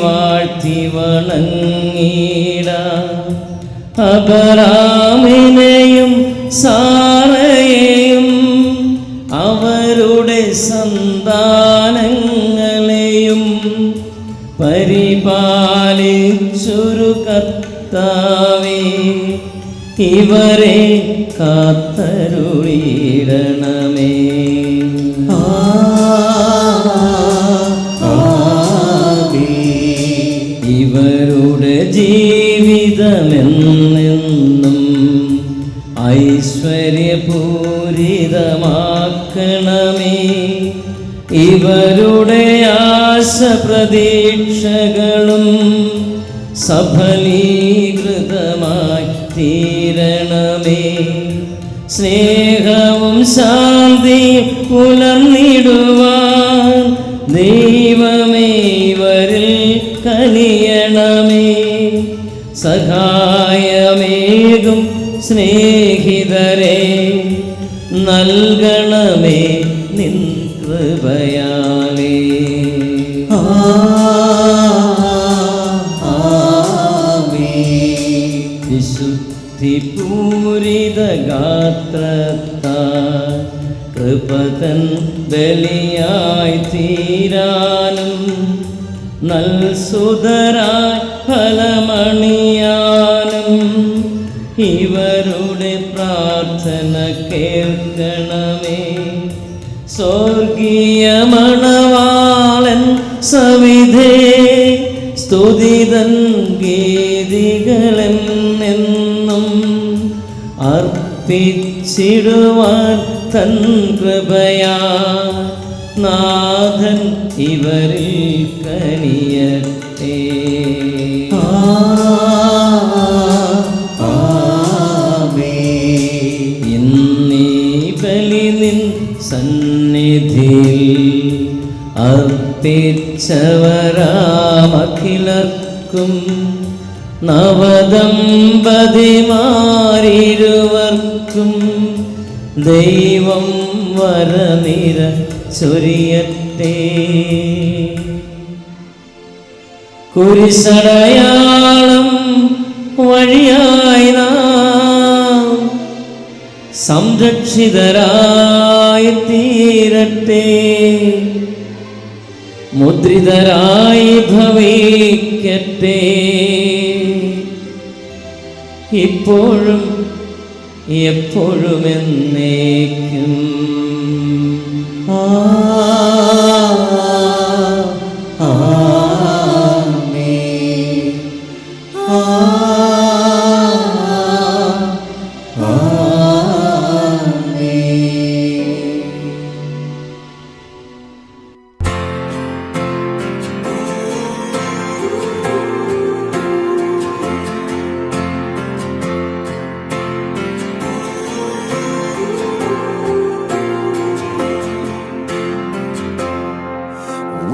വാഴ്ത്തി വണങ്ങിടാം. അബ്രാമിനെയും സാറയെയും അവരുടെ സന്താനങ്ങളെയും പരിപാലിച്ചൊരു കർത്താവേ, ഇവരെ കാത്തരുളിയിടണമേ. ഇവരുടെ ജീവിതമെന്നെന്നും ഐശ്വര്യപൂരിതമാക്കണമേ. ഇവരുടെ ആശ പ്രതീക്ഷകളും സഫലീകൃതമായി തീരണമേ. സ്നേഹവും ശാന്തിയും പുലർന്നിടുവാൻ ദൈവമേ ഇവരിൽ കനിയണമേ. സഹായമേകും സ്നേഹിതരെ നൽകണമേ നിൻ കൃപയാലേ. വിശുദ്ധിപൂരിത ഗാത്രത്താൽ കൃപതൻ ബലിയായി തീരാനും നൽസുതരായി ഫലമണിയാനും ഇവരുടെ പ്രാർത്ഥന കേൾക്കണമേ. സ്വർഗീയ മണവാളൻ സവിധേ സ്തുതിതൻ ഗീതികളെന്നെന്നും അർപ്പിച്ചിടുവാൻ തൻ കൃപയാ നാഥൻ ഇവരിൽ കനിയട്ടെ. ഇന്നീ ബലി നിൻ സന്നിധിയിൽ അർപ്പിച്ചവരാമഖിലർക്കും നവദമ്പതിമാരിരുവർക്കും ദൈവം വരനിര ചൊരിയട്ടെ. കുരിശടയാളം വഴിയായി നാം സംരക്ഷിതരായി തീരട്ടെ. മുദ്രിതരായി ഭവിക്കട്ടെ. ഇപ്പോഴും എപ്പോഴും എന്നേക്കും.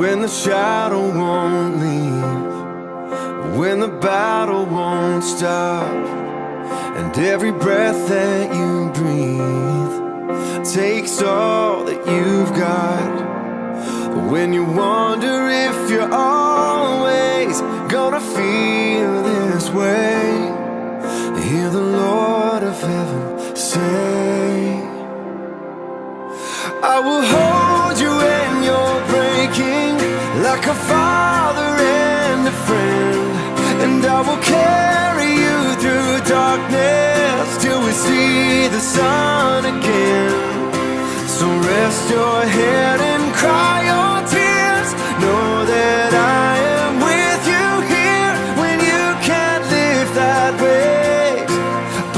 When the shadow won't leave, when the battle won't stop, and every breath that you breathe takes all that you've got. When you wonder if you're always gonna feel this way, hear the Lord of heaven say, like a father and a friend, and I will carry you through darkness till we see the sun again. So rest your head and cry your tears, know that I am with you here when you can't live that way.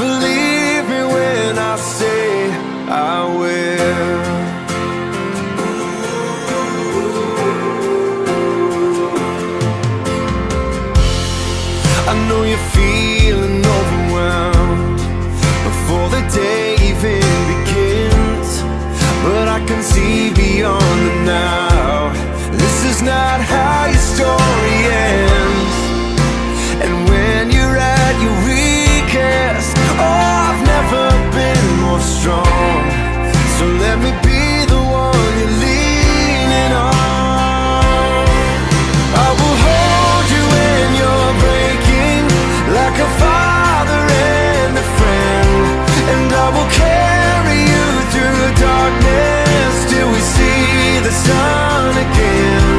Believe me when I say I will. I know you're feeling overwhelmed before the day even begins, but I can see beyond the now. This is not how your story ends. And when you're at your weakest, oh, I've never been more strong. So let me be the one you're leaning on. I will hold you when you're breaking, like a father and a friend, and I will carry you through darkness till we see the sun again.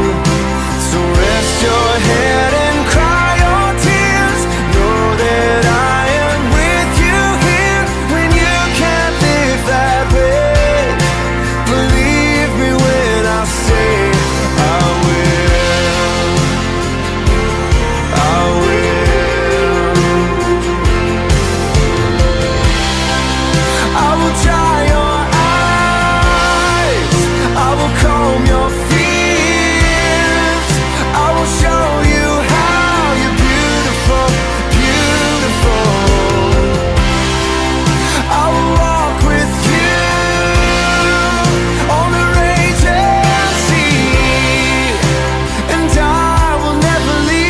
So rest your head and cry your tears, know that I am with you here when you can't live that way. Believe me when I say I will. I will. I will dry your eyes, I will comb your fears, I will show you how you're beautiful, beautiful. I will walk with you on the raging sea, and I will never leave.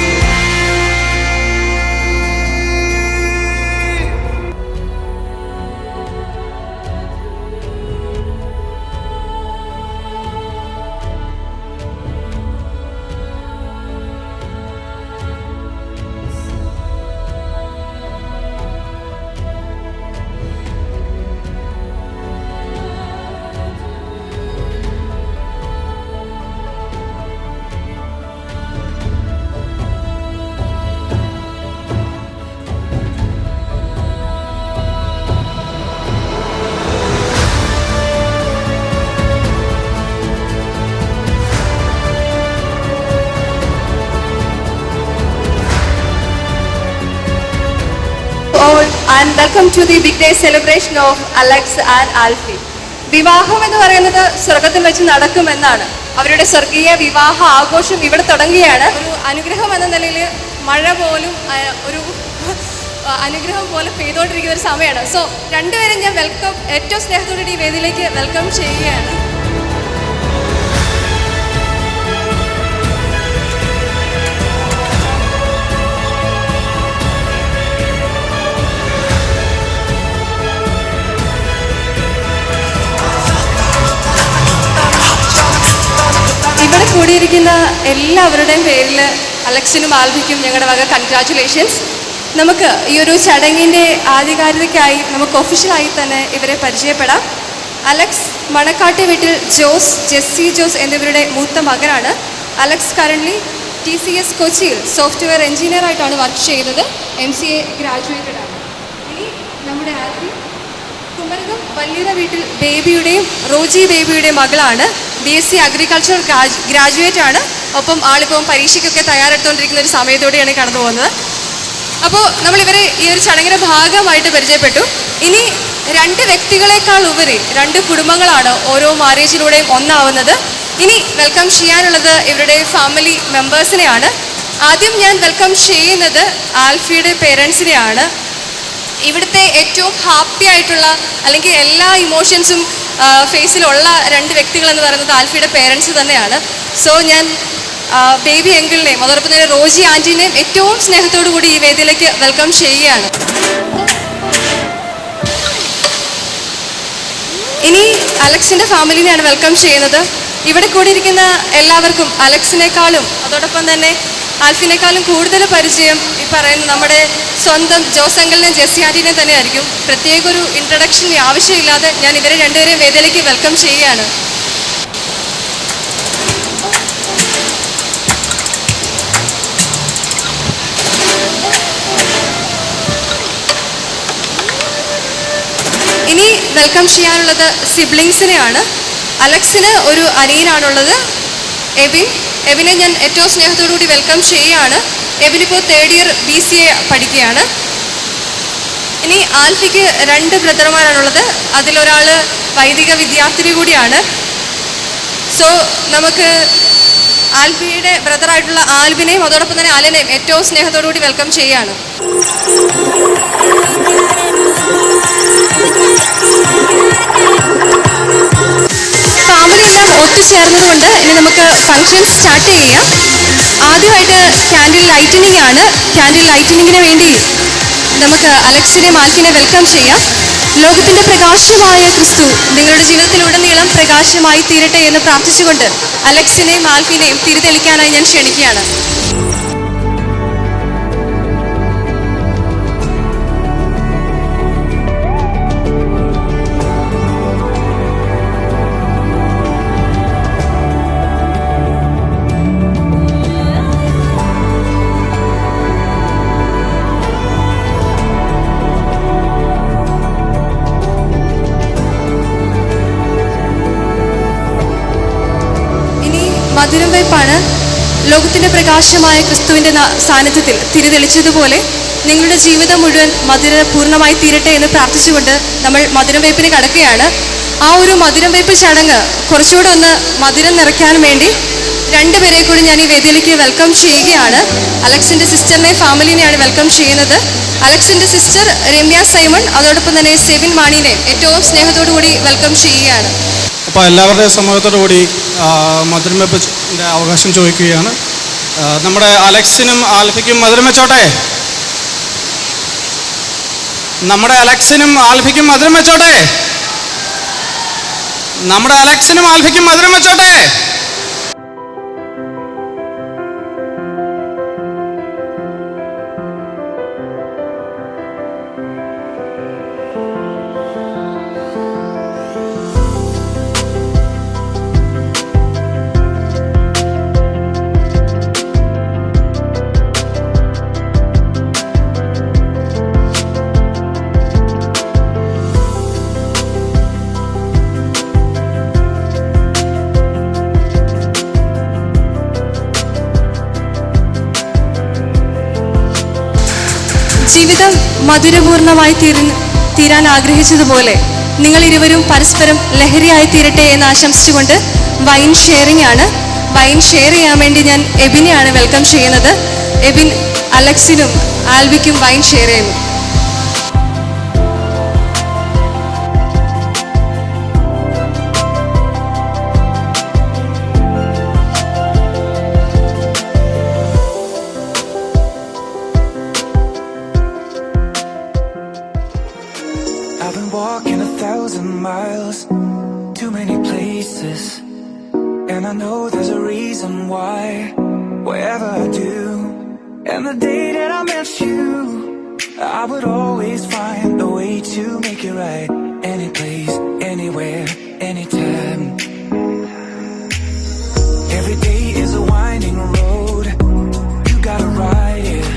all and welcome to the big day celebration of Alex and Alfie. വിവാഹം എന്ന് പറയുന്നത് സ്വർഗത്തിൽ വെച്ച് നടക്കുമെന്നാണ്. അവരുടെ സ്വർഗീയ വിവാഹ ആഘോഷം ഇവിടെ തുടങ്ങുകയാണ്. ഒരു അനുഗ്രഹം എന്ന നിലയിൽ മഴ പോലും ഒരു അനുഗ്രഹം പോലെ പെയ്തുകൊണ്ടിരിക്കുന്ന ഒരു സമയമാണ്. സോ രണ്ടുപേരും ഞാൻ ഏറ്റവും സ്നേഹത്തോടെ ഈ വേദിയിലേക്ക് വെൽക്കം ചെയ്യുകയാണ്. ഇവിടെ കൂടിയിരിക്കുന്ന എല്ലാവരുടെയും പേരിൽ അലക്സിനും ആൽവിക്കും ഞങ്ങളുടെ വക കൺഗ്രാറ്റുലേഷൻസ്. നമുക്ക് ഈ ഒരു ചടങ്ങിൻ്റെ ആധികാരികതയ്ക്കായി നമുക്ക് ഒഫീഷ്യലായി തന്നെ ഇവരെ പരിചയപ്പെടാം. അലക്സ് മണക്കാട്ടെ വീട്ടിൽ ജോസ്, ജെസ്സി ജോസ് എന്നിവരുടെ മൂത്ത മകനാണ്. അലക്സ് കറൻ്റ്ലി TCS കൊച്ചിയിൽ സോഫ്റ്റ്വെയർ എഞ്ചിനീയറായിട്ടാണ് വർക്ക് ചെയ്യുന്നത്. MCA ഗ്രാജുവേറ്റഡ് ആണ്. ഇനി നമ്മുടെ ആൽവി കുമരകം വല്ലിര വീട്ടിൽ ബേബിയുടെയും റോജി ബേബിയുടെയും മകളാണ്. BSc അഗ്രികൾച്ചർ ഗ്രാജുവേറ്റ് ആണ്. ഒപ്പം ആളിപ്പം പരീക്ഷയ്ക്കൊക്കെ തയ്യാറെടുത്തുകൊണ്ടിരിക്കുന്ന ഒരു സമയത്തോടെയാണ് കടന്നു പോകുന്നത്. അപ്പോൾ നമ്മളിവരെ ഈ ഒരു ചടങ്ങിൻ്റെ ഭാഗമായിട്ട് പരിചയപ്പെട്ടു. ഇനി രണ്ട് വ്യക്തികളെക്കാൾ ഉപരി രണ്ട് കുടുംബങ്ങളാണ് ഓരോ മാരേജിലൂടെയും ഒന്നാവുന്നത്. ഇനി വെൽക്കം ചെയ്യാനുള്ളത് ഇവരുടെ ഫാമിലി മെമ്പേഴ്സിനെയാണ്. ആദ്യം ഞാൻ വെൽക്കം ചെയ്യുന്നത് ആൽഫിയുടെ പേരൻസിനെയാണ്. ഇവിടുത്തെ ഏറ്റവും ഹാപ്പി ആയിട്ടുള്ള അല്ലെങ്കിൽ എല്ലാ ഇമോഷൻസും ഫേസിലുള്ള രണ്ട് വ്യക്തികളെന്ന് പറയുന്നത് ആൽഫിയുടെ പേരൻസ് തന്നെയാണ്. സോ ഞാൻ ബേബി അങ്കിളിനെയും അതോടൊപ്പം തന്നെ റോജി ആൻറ്റിനെയും ഏറ്റവും സ്നേഹത്തോടു കൂടി ഈ വേദിയിലേക്ക് വെൽക്കം ചെയ്യുകയാണ്. ഇനി അലക്സിൻ്റെ ഫാമിലിനെയാണ് വെൽക്കം ചെയ്യുന്നത്. ഇവിടെ കൂടിയിരിക്കുന്ന എല്ലാവർക്കും അലക്സിനേക്കാളും അതോടൊപ്പം തന്നെ ആൽഫിനേക്കാളും കൂടുതൽ പരിചയം ഈ പറയുന്ന നമ്മുടെ സ്വന്തം ജോസ് അങ്കിളിനെയും ജെസ്സി ആൻറ്റിനെയും തന്നെ ആയിരിക്കും. പ്രത്യേക ഒരു ഇൻട്രഡക്ഷൻ ആവശ്യമില്ലാതെ ഞാൻ ഇവരെ രണ്ടുപേരെയും വേദിയിലേക്ക് വെൽക്കം ചെയ്യുകയാണ്. വെൽക്കം ചെയ്യാനുള്ളത് സിബ്ലിങ്സിനെയാണ്. അലക്സിന് ഒരു അനിയനാണുള്ളത്, എബിനെ ഞാൻ ഏറ്റവും സ്നേഹത്തോടു കൂടി വെൽക്കം ചെയ്യുകയാണ്. എബിനിപ്പോൾ 3rd ഇയർ BCA പഠിക്കുകയാണ്. ഇനി ആൽഫിക്ക് 2 ബ്രദർമാരാണുള്ളത്, അതിലൊരാൾ വൈദിക വിദ്യാർത്ഥിനി കൂടിയാണ്. സോ നമുക്ക് ആൽഫിയുടെ ബ്രദറായിട്ടുള്ള ആൽബിനെയും അതോടൊപ്പം തന്നെ അലനെയും ഏറ്റവും സ്നേഹത്തോടു കൂടി വെൽക്കം ചെയ്യുകയാണ്. ഫാമിലി എല്ലാം ഒത്തുചേർന്നതുകൊണ്ട് ഇനി നമുക്ക് ഫംഗ്ഷൻ സ്റ്റാർട്ട് ചെയ്യാം. ആദ്യമായിട്ട് ക്യാൻഡിൽ ലൈറ്റനിങ് ആണ്. ക്യാൻഡിൽ ലൈറ്റനിങ്ങിന് വേണ്ടി നമുക്ക് അലക്സിനെ ആൽഫിനെ വെൽക്കം ചെയ്യാം. ലോകത്തിന്റെ പ്രകാശമായ ക്രിസ്തു നിങ്ങളുടെ ജീവിതത്തിലുടനീളം പ്രകാശമായി തീരട്ടെ എന്ന് പ്രാർത്ഥിച്ചുകൊണ്ട് അലക്സിനെയും ആൽഫിനെയും തിരിതെളിക്കാനായി ഞാൻ ക്ഷണിക്കുകയാണ്. മധുരം വയ്പ്പാണ്. ലോകത്തിൻ്റെ പ്രകാശമായ ക്രിസ്തുവിൻ്റെ സാന്നിധ്യത്തിൽ തിരിതെളിച്ചതുപോലെ നിങ്ങളുടെ ജീവിതം മുഴുവൻ മധുരപൂർണ്ണമായി തീരട്ടെ എന്ന് പ്രാർത്ഥിച്ചുകൊണ്ട് നമ്മൾ മധുരം വയ്പ്പിന് കടക്കുകയാണ്. ആ ഒരു മധുരം വയ്പ്പ് ചടങ്ങ് കുറച്ചുകൂടെ ഒന്ന് മധുരം നിറയ്ക്കാൻ വേണ്ടി 2 പേരെ കൂടി ഞാൻ ഈ വേദിയിലേക്ക് വെൽക്കം ചെയ്യുകയാണ്. അലക്സിൻ്റെ സിസ്റ്ററിനെ ഫാമിലിനെയാണ് വെൽക്കം ചെയ്യുന്നത്. അലക്സിൻ്റെ സിസ്റ്റർ രമ്യ സൈമൺ, അതോടൊപ്പം തന്നെ സെബിൻ മാണിനെ ഏറ്റവും സ്നേഹത്തോടു കൂടി വെൽക്കം ചെയ്യുകയാണ്.
അപ്പോൾ എല്ലാവരുടെയും സമ്മതത്തോടു കൂടി മധുരം വെപ്പിൻ്റെ അവകാശം ചോദിക്കുകയാണ്. നമ്മുടെ അലക്സിനും ആൽഫിക്കും മധുരം വെച്ചോട്ടെ. നമ്മുടെ അലക്സിനും ആൽഫിക്കും മധുരം വെച്ചോട്ടെ. നമ്മുടെ അലക്സിനും ആൽഫിക്കും മധുരം വെച്ചോട്ടെ.
ജീവിതം മധുരപൂർണ്ണമായി തീരാൻ ആഗ്രഹിച്ചതുപോലെ നിങ്ങളിരുവരും പരസ്പരം ലഹരിയായി തീരട്ടെ എന്ന് ആശംസിച്ചുകൊണ്ട് വൈൻ ഷെയറിംഗ് ആണ്. വൈൻ ഷെയർ ചെയ്യാൻ വേണ്ടി ഞാൻ എബിനെയാണ് വെൽക്കം ചെയ്യുന്നത്. എബിൻ അലക്സിനും ആൽബിക്കും വൈൻ ഷെയർ ചെയ്യുന്നു.
I've been walking 1,000 miles, too many places, and I know there's a reason why, whatever I do. And the day that I met you, I would always find a way to make it right. Any place, anywhere, anytime. Every day is a winding road, you gotta ride it,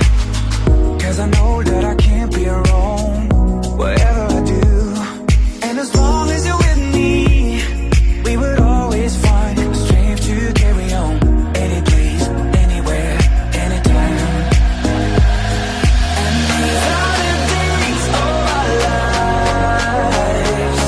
'cause I know that I can't be wrong, whatever I do. And as long as you're with me, we would always find the strength to carry on. Any place, anywhere, anytime. And these are the days of our lives.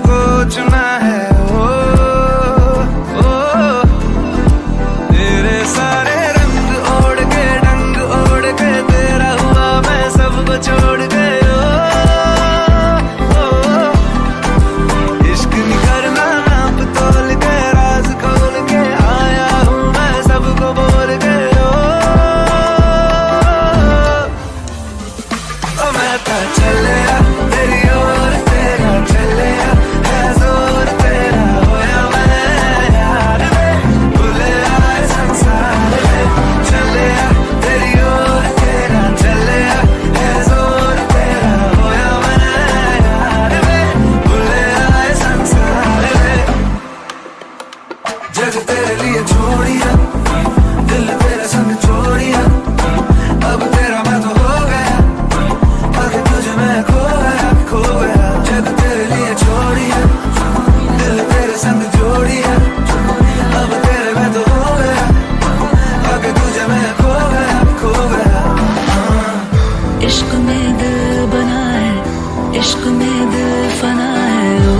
तुझको चुना है ओ, ओ, तेरे सारे रंग ओढ़ के डंग ओढ़ के तेरा हुआ मैं सबको छोड़ के ओ, ओ, इश्क नहीं करना नाप तोल के राज खोल के आया हूँ मैं सबको बोल के ओ मैं तो चलिया तेरी ओर तेरा चलिया है जोर तेरा होया मैं यार में भूले आए संसार में चलिया तेरी ओर तेरा चलिया है जोर तेरा होया मैं यार में भूले आए संसार में जग तेरे लिए छोड़िया दिल तेरे संग छोड़िया अब तेरा मैं तो हो गया आगे तुझे मैं खो गया जग तेरे लिए छोड़िया दिल तेरे संग जोड़िया अब तेरे मैं तो हो गया आगे तुझे मैं खो गया
इश्क में दिल बना है इश्क में दिल फना है ओ,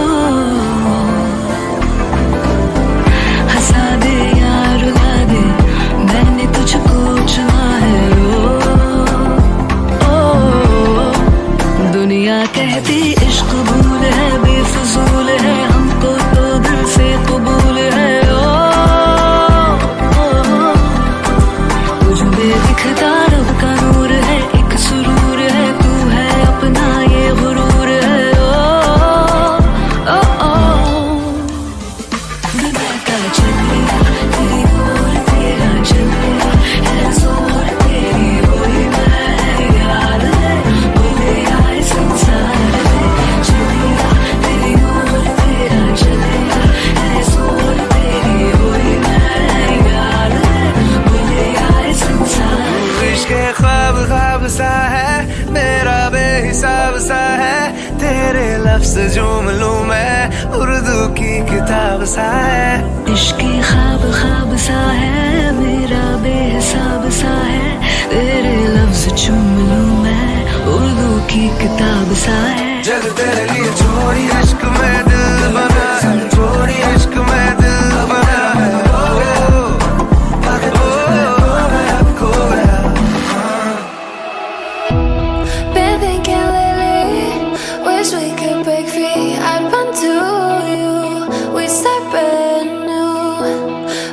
ओ, हंसा दे या रुला दे मैंने तुझको चुना है ओ, ओ, दुनिया कहती इश्क भूल है बेफजूल है हमको तो दिल से कबूल है ओ, ओ, तुझ में दिखता रब का नूर है एक सुरूर है तू है अपना ये गुरूर है ओ, ओ, ओ, मैं कल चलिया तेरी ओर तेरा चलिया है जोर तेरी होई मैं यार है भूले आए संसार में चलिया तेरी ओर तेरा चलिया है जोर तेरी होई मैं यार है भूले आए संसार में
इश्क ख्वाब ख्वाब सा है मेरा बेहिसाब सा है तेरे लफ्ज झूम लूं मैं उर्दू की किताब सा है
इश्क ख्वाब ख्वाब सा है मेरा बेहिसाब सा है तेरे लफ्ज चूम लूं मैं उर्दू की किताब सा है
जग तेरे लिए छोड़ी इश्क में दिल बना है छोड़ी इश्क में दिल बना है खो गया
Been thinking lately, wish we could break free. I'd run to you, we'd start brand new.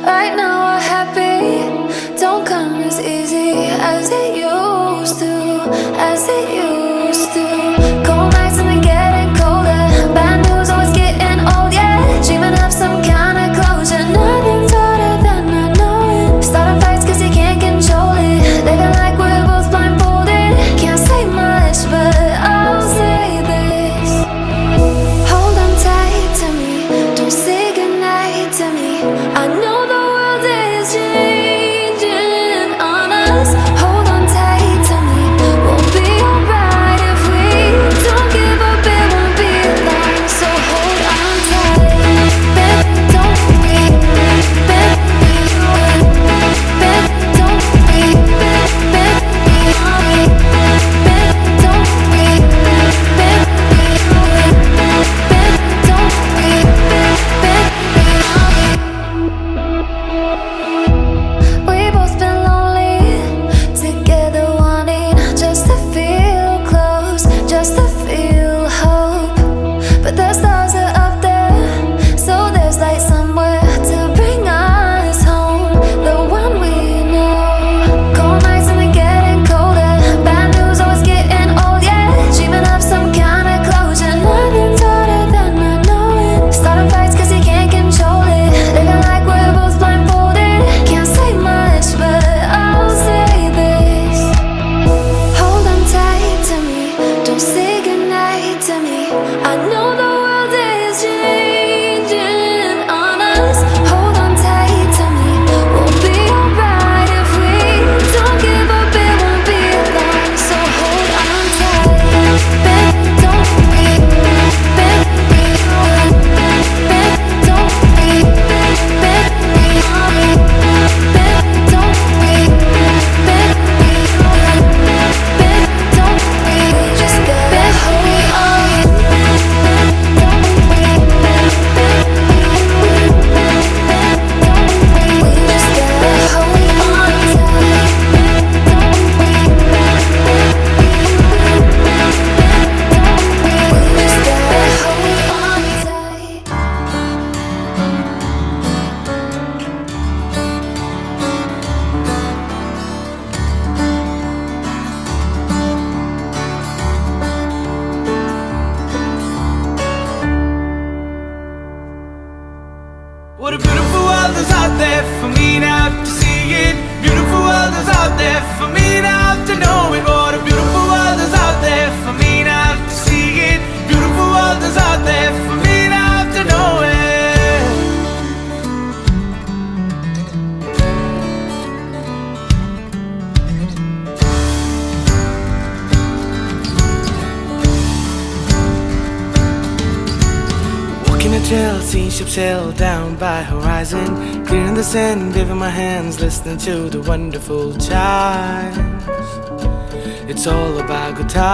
Right now we're happy, don't come as easy as it used to, as it used to. Cold nights and they're getting colder, bad news always getting old, yeah. Dreaming of some
trail, sea ship sail down by horizon, clearing the sand, waving my hands, listening to the wonderful chimes. It's all about good times.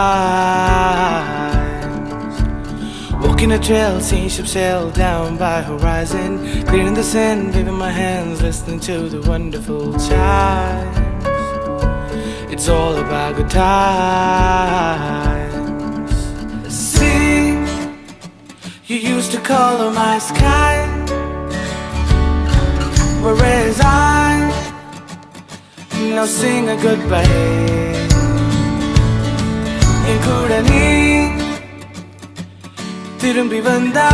Walking a trail, sea ship sail down by horizon, clearing the sand, waving my hands, listening to the wonderful chimes. It's all about good times. See, you used to color my sky, whereas I now sing a goodbye. என் கூட நீ திரும்பி வந்தா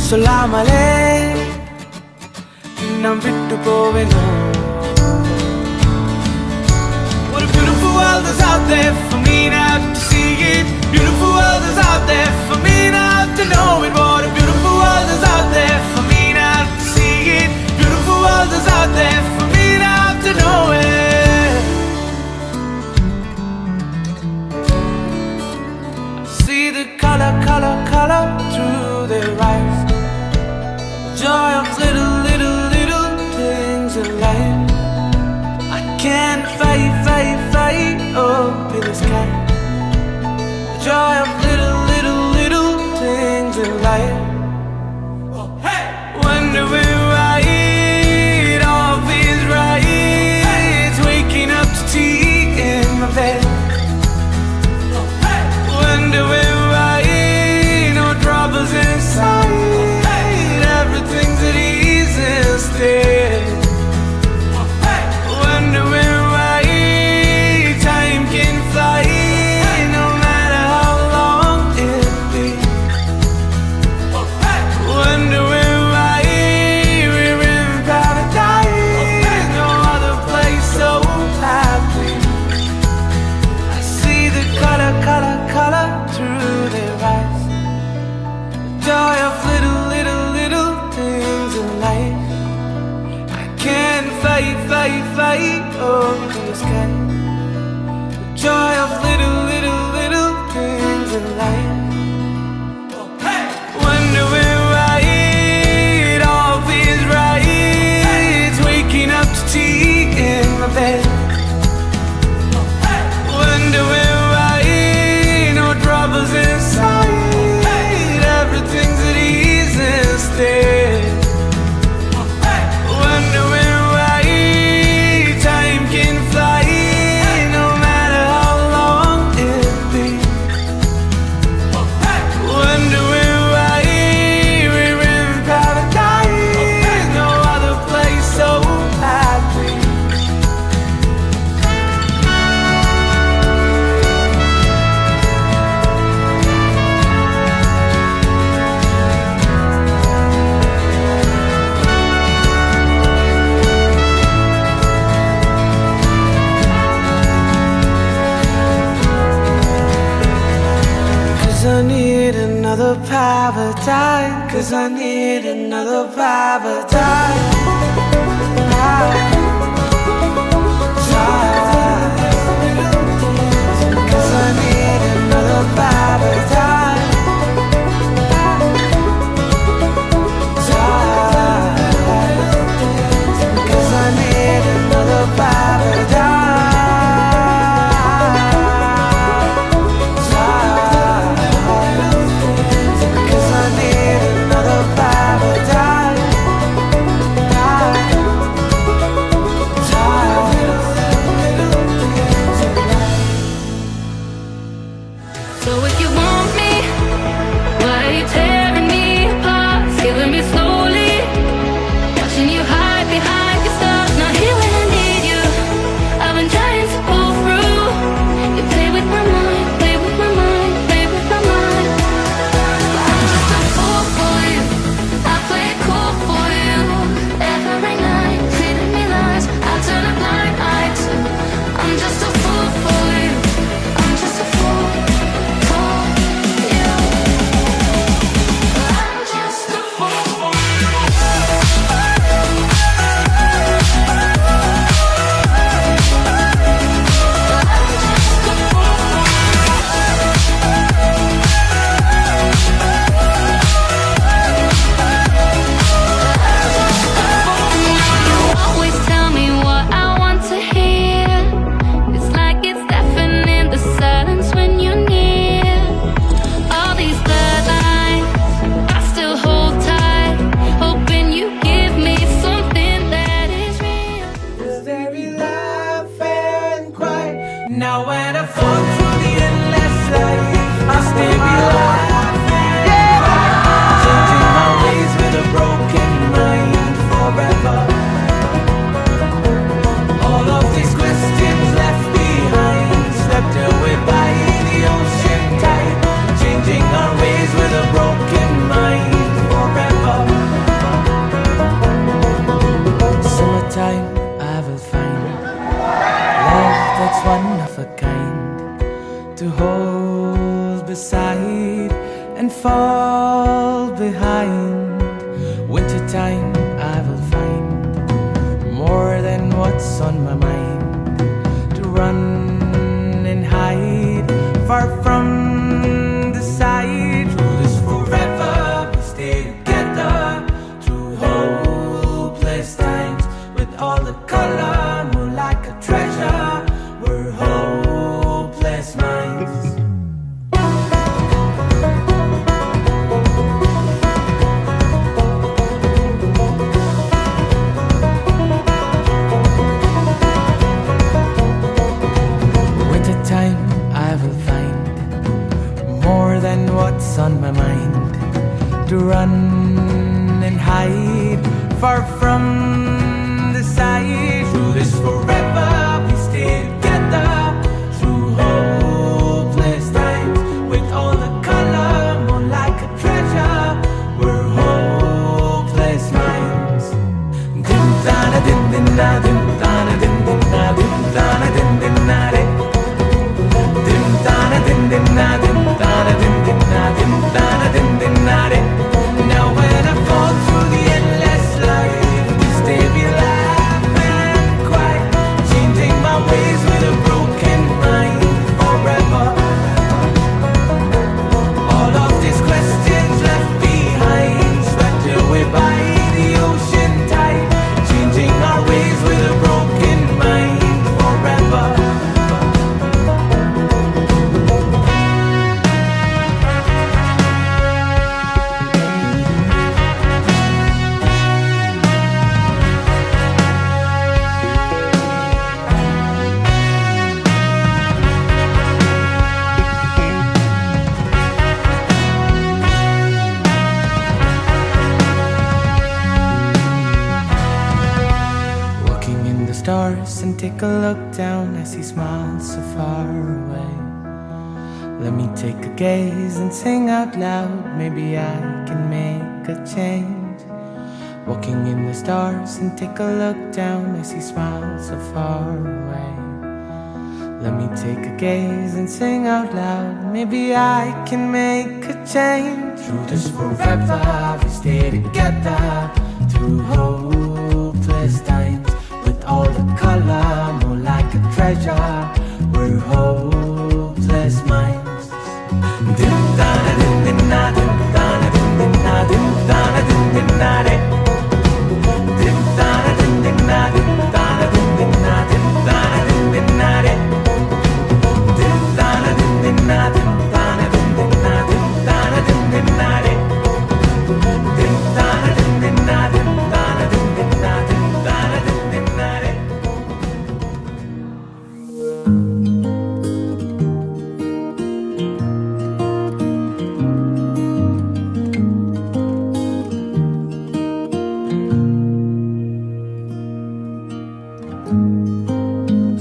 சொல்லாமலே நாம் விட்டு போவேனோ. What a beautiful world is out there for me now to see it. Beautiful world is out there for me now to know it. What a beautiful world is out there for me now to see it. Beautiful world is out there for me now to know it. See the color, color, color through their eyes. The joy of little, little, little things in life. I can't fight, fight, fight up in the sky. The joy of little, little, little things in life. Wonder where I eat, all feels right. Waking up to tea in my bed. Wonder where I eat, no troubles inside. Everything's at ease instead. Wonder where I eat, time can fly, no matter how long it be. Wonder where I eat, we're in paradise, no other place so happy. I see the color, color, color through their eyes. The joy of little, little, little things in life. I can't fight, fight, fight up in the sky. The joy of little, little, little things in life. Wonder where I eat, all feels right. Waking up to tea in my bed. Wonder where I eat, no troubles inside. Everything's at ease instead. Wonder where I eat, time can fly, no matter how long it be. Wonder where I eat, we're in paradise, no other place so happy. Cause I need another paradise. Cause I need another paradise. Cause I need another paradise. Cause I need another paradise. side and fall behind. Wintertime I will find more than what's on my mind, to run and hide far from the sight. Through this forever we stay together, through hopeless times, with all the color more like a treasure. We're hopeless minds. Wintertime I will find more than what's on my mind, to run and hide far from the sight. Through this forever we stay together, through hopeless times, with all the color more like a treasure. We're hopeless minds. Dim dana dim din na dim dana dim din na dim dana dim din na re. Dim dana dim din na dim dana dim din na dim dana dim din na re. Now when I fall through the endless life, we stay, we laugh and cry, changing my ways with a broken mind forever. All of these questions left behind, swept away by the ocean tide, changing our ways with a broken mind forever. Walking in the stars and take a look down, I see smiles so far away. Let me take a gaze and sing out loud, maybe I can make a change. Walking in the stars and take a look down, I see smiles so far away. Let me take a gaze and sing out loud, maybe I can make a change. Through this forever we stay together, through hopeless times, with all the color more like a treasure. We're hopeless minds. Dim dana dim din na dim dana dim din na dim dana dim din na re. Dim dana dim din na dim dana dim din na dim dana dim din na re. Dim dana dim din na dim dana dim din na dim dana dim din na re. Dim dana dim din na dim dana dim din na dim dana dim din na re.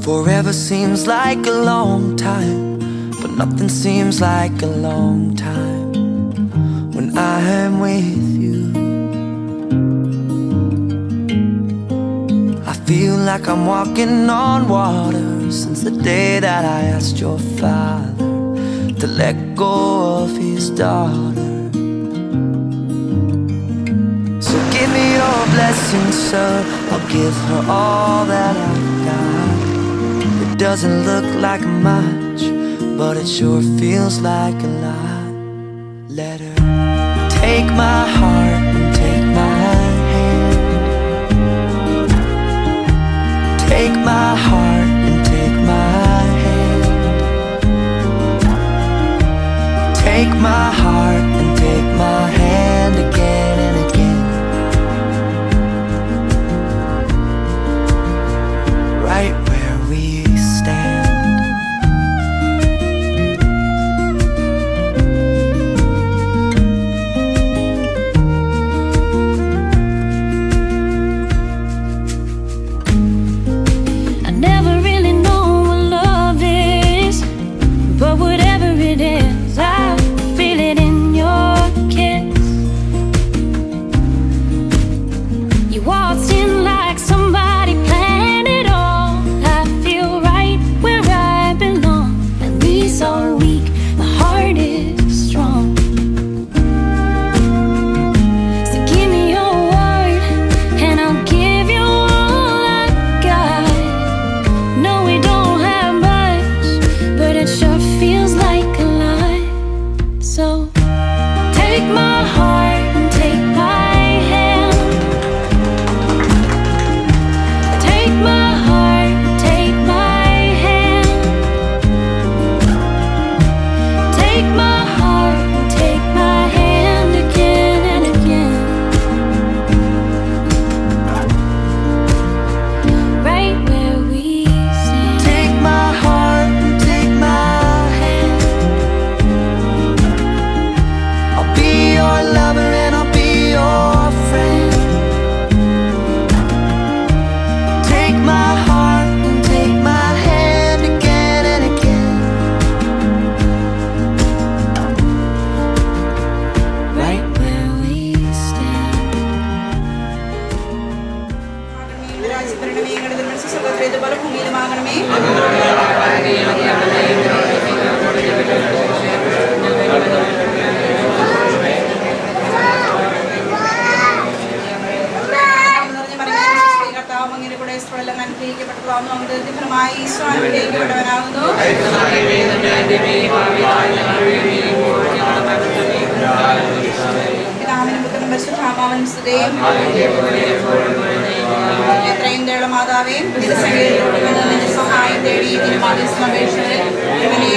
Forever seems like a long time, but nothing seems like a long time when I am with you. I feel like I'm walking on water since the day that I asked your father to let go of his daughter. So give me your blessing, sir, I'll give her all that I've got. It doesn't look like much, but it sure feels like a lot. Let her take my heart and take my hand. Take my heart and take my hand. Take my heart and take my hand again and again. Right where we stand.
I never really know what love is, but whatever it is, I feel it in your So take my heart and take my hand. Take my heart, take my hand. Take my heart and take my hand again and again. Right where we stand.
Take my heart and take my hand. I'll be your lover and I'll be your friend. Take my heart and take my hand again and again.
Right where we stand.
ഇതുപോലെ ഭൂമിയിലുമാകണമേ. കർത്താവ് അങ്ങനെ കൂടെ സ്ഥലം അനുഗ്രഹിക്കപ്പെട്ടതാവുന്നു. അവന്റെ ദിവ്യമായ ഈശോ അനുഗ്രഹിക്കപ്പെട്ടവനാകുന്നു. പിതാവിനും പുത്രനും പരിശുദ്ധാത്മാവിനും സ്തുതിയും. എത്രയും ദയുള്ള മാതാവേ, തിരുസംഗീതത്തോട് വന്ന് നിന്റെ സഹായം തേടി തിരുമാധ്യസ്ഥം അപേക്ഷിച്ച് ഇവനെ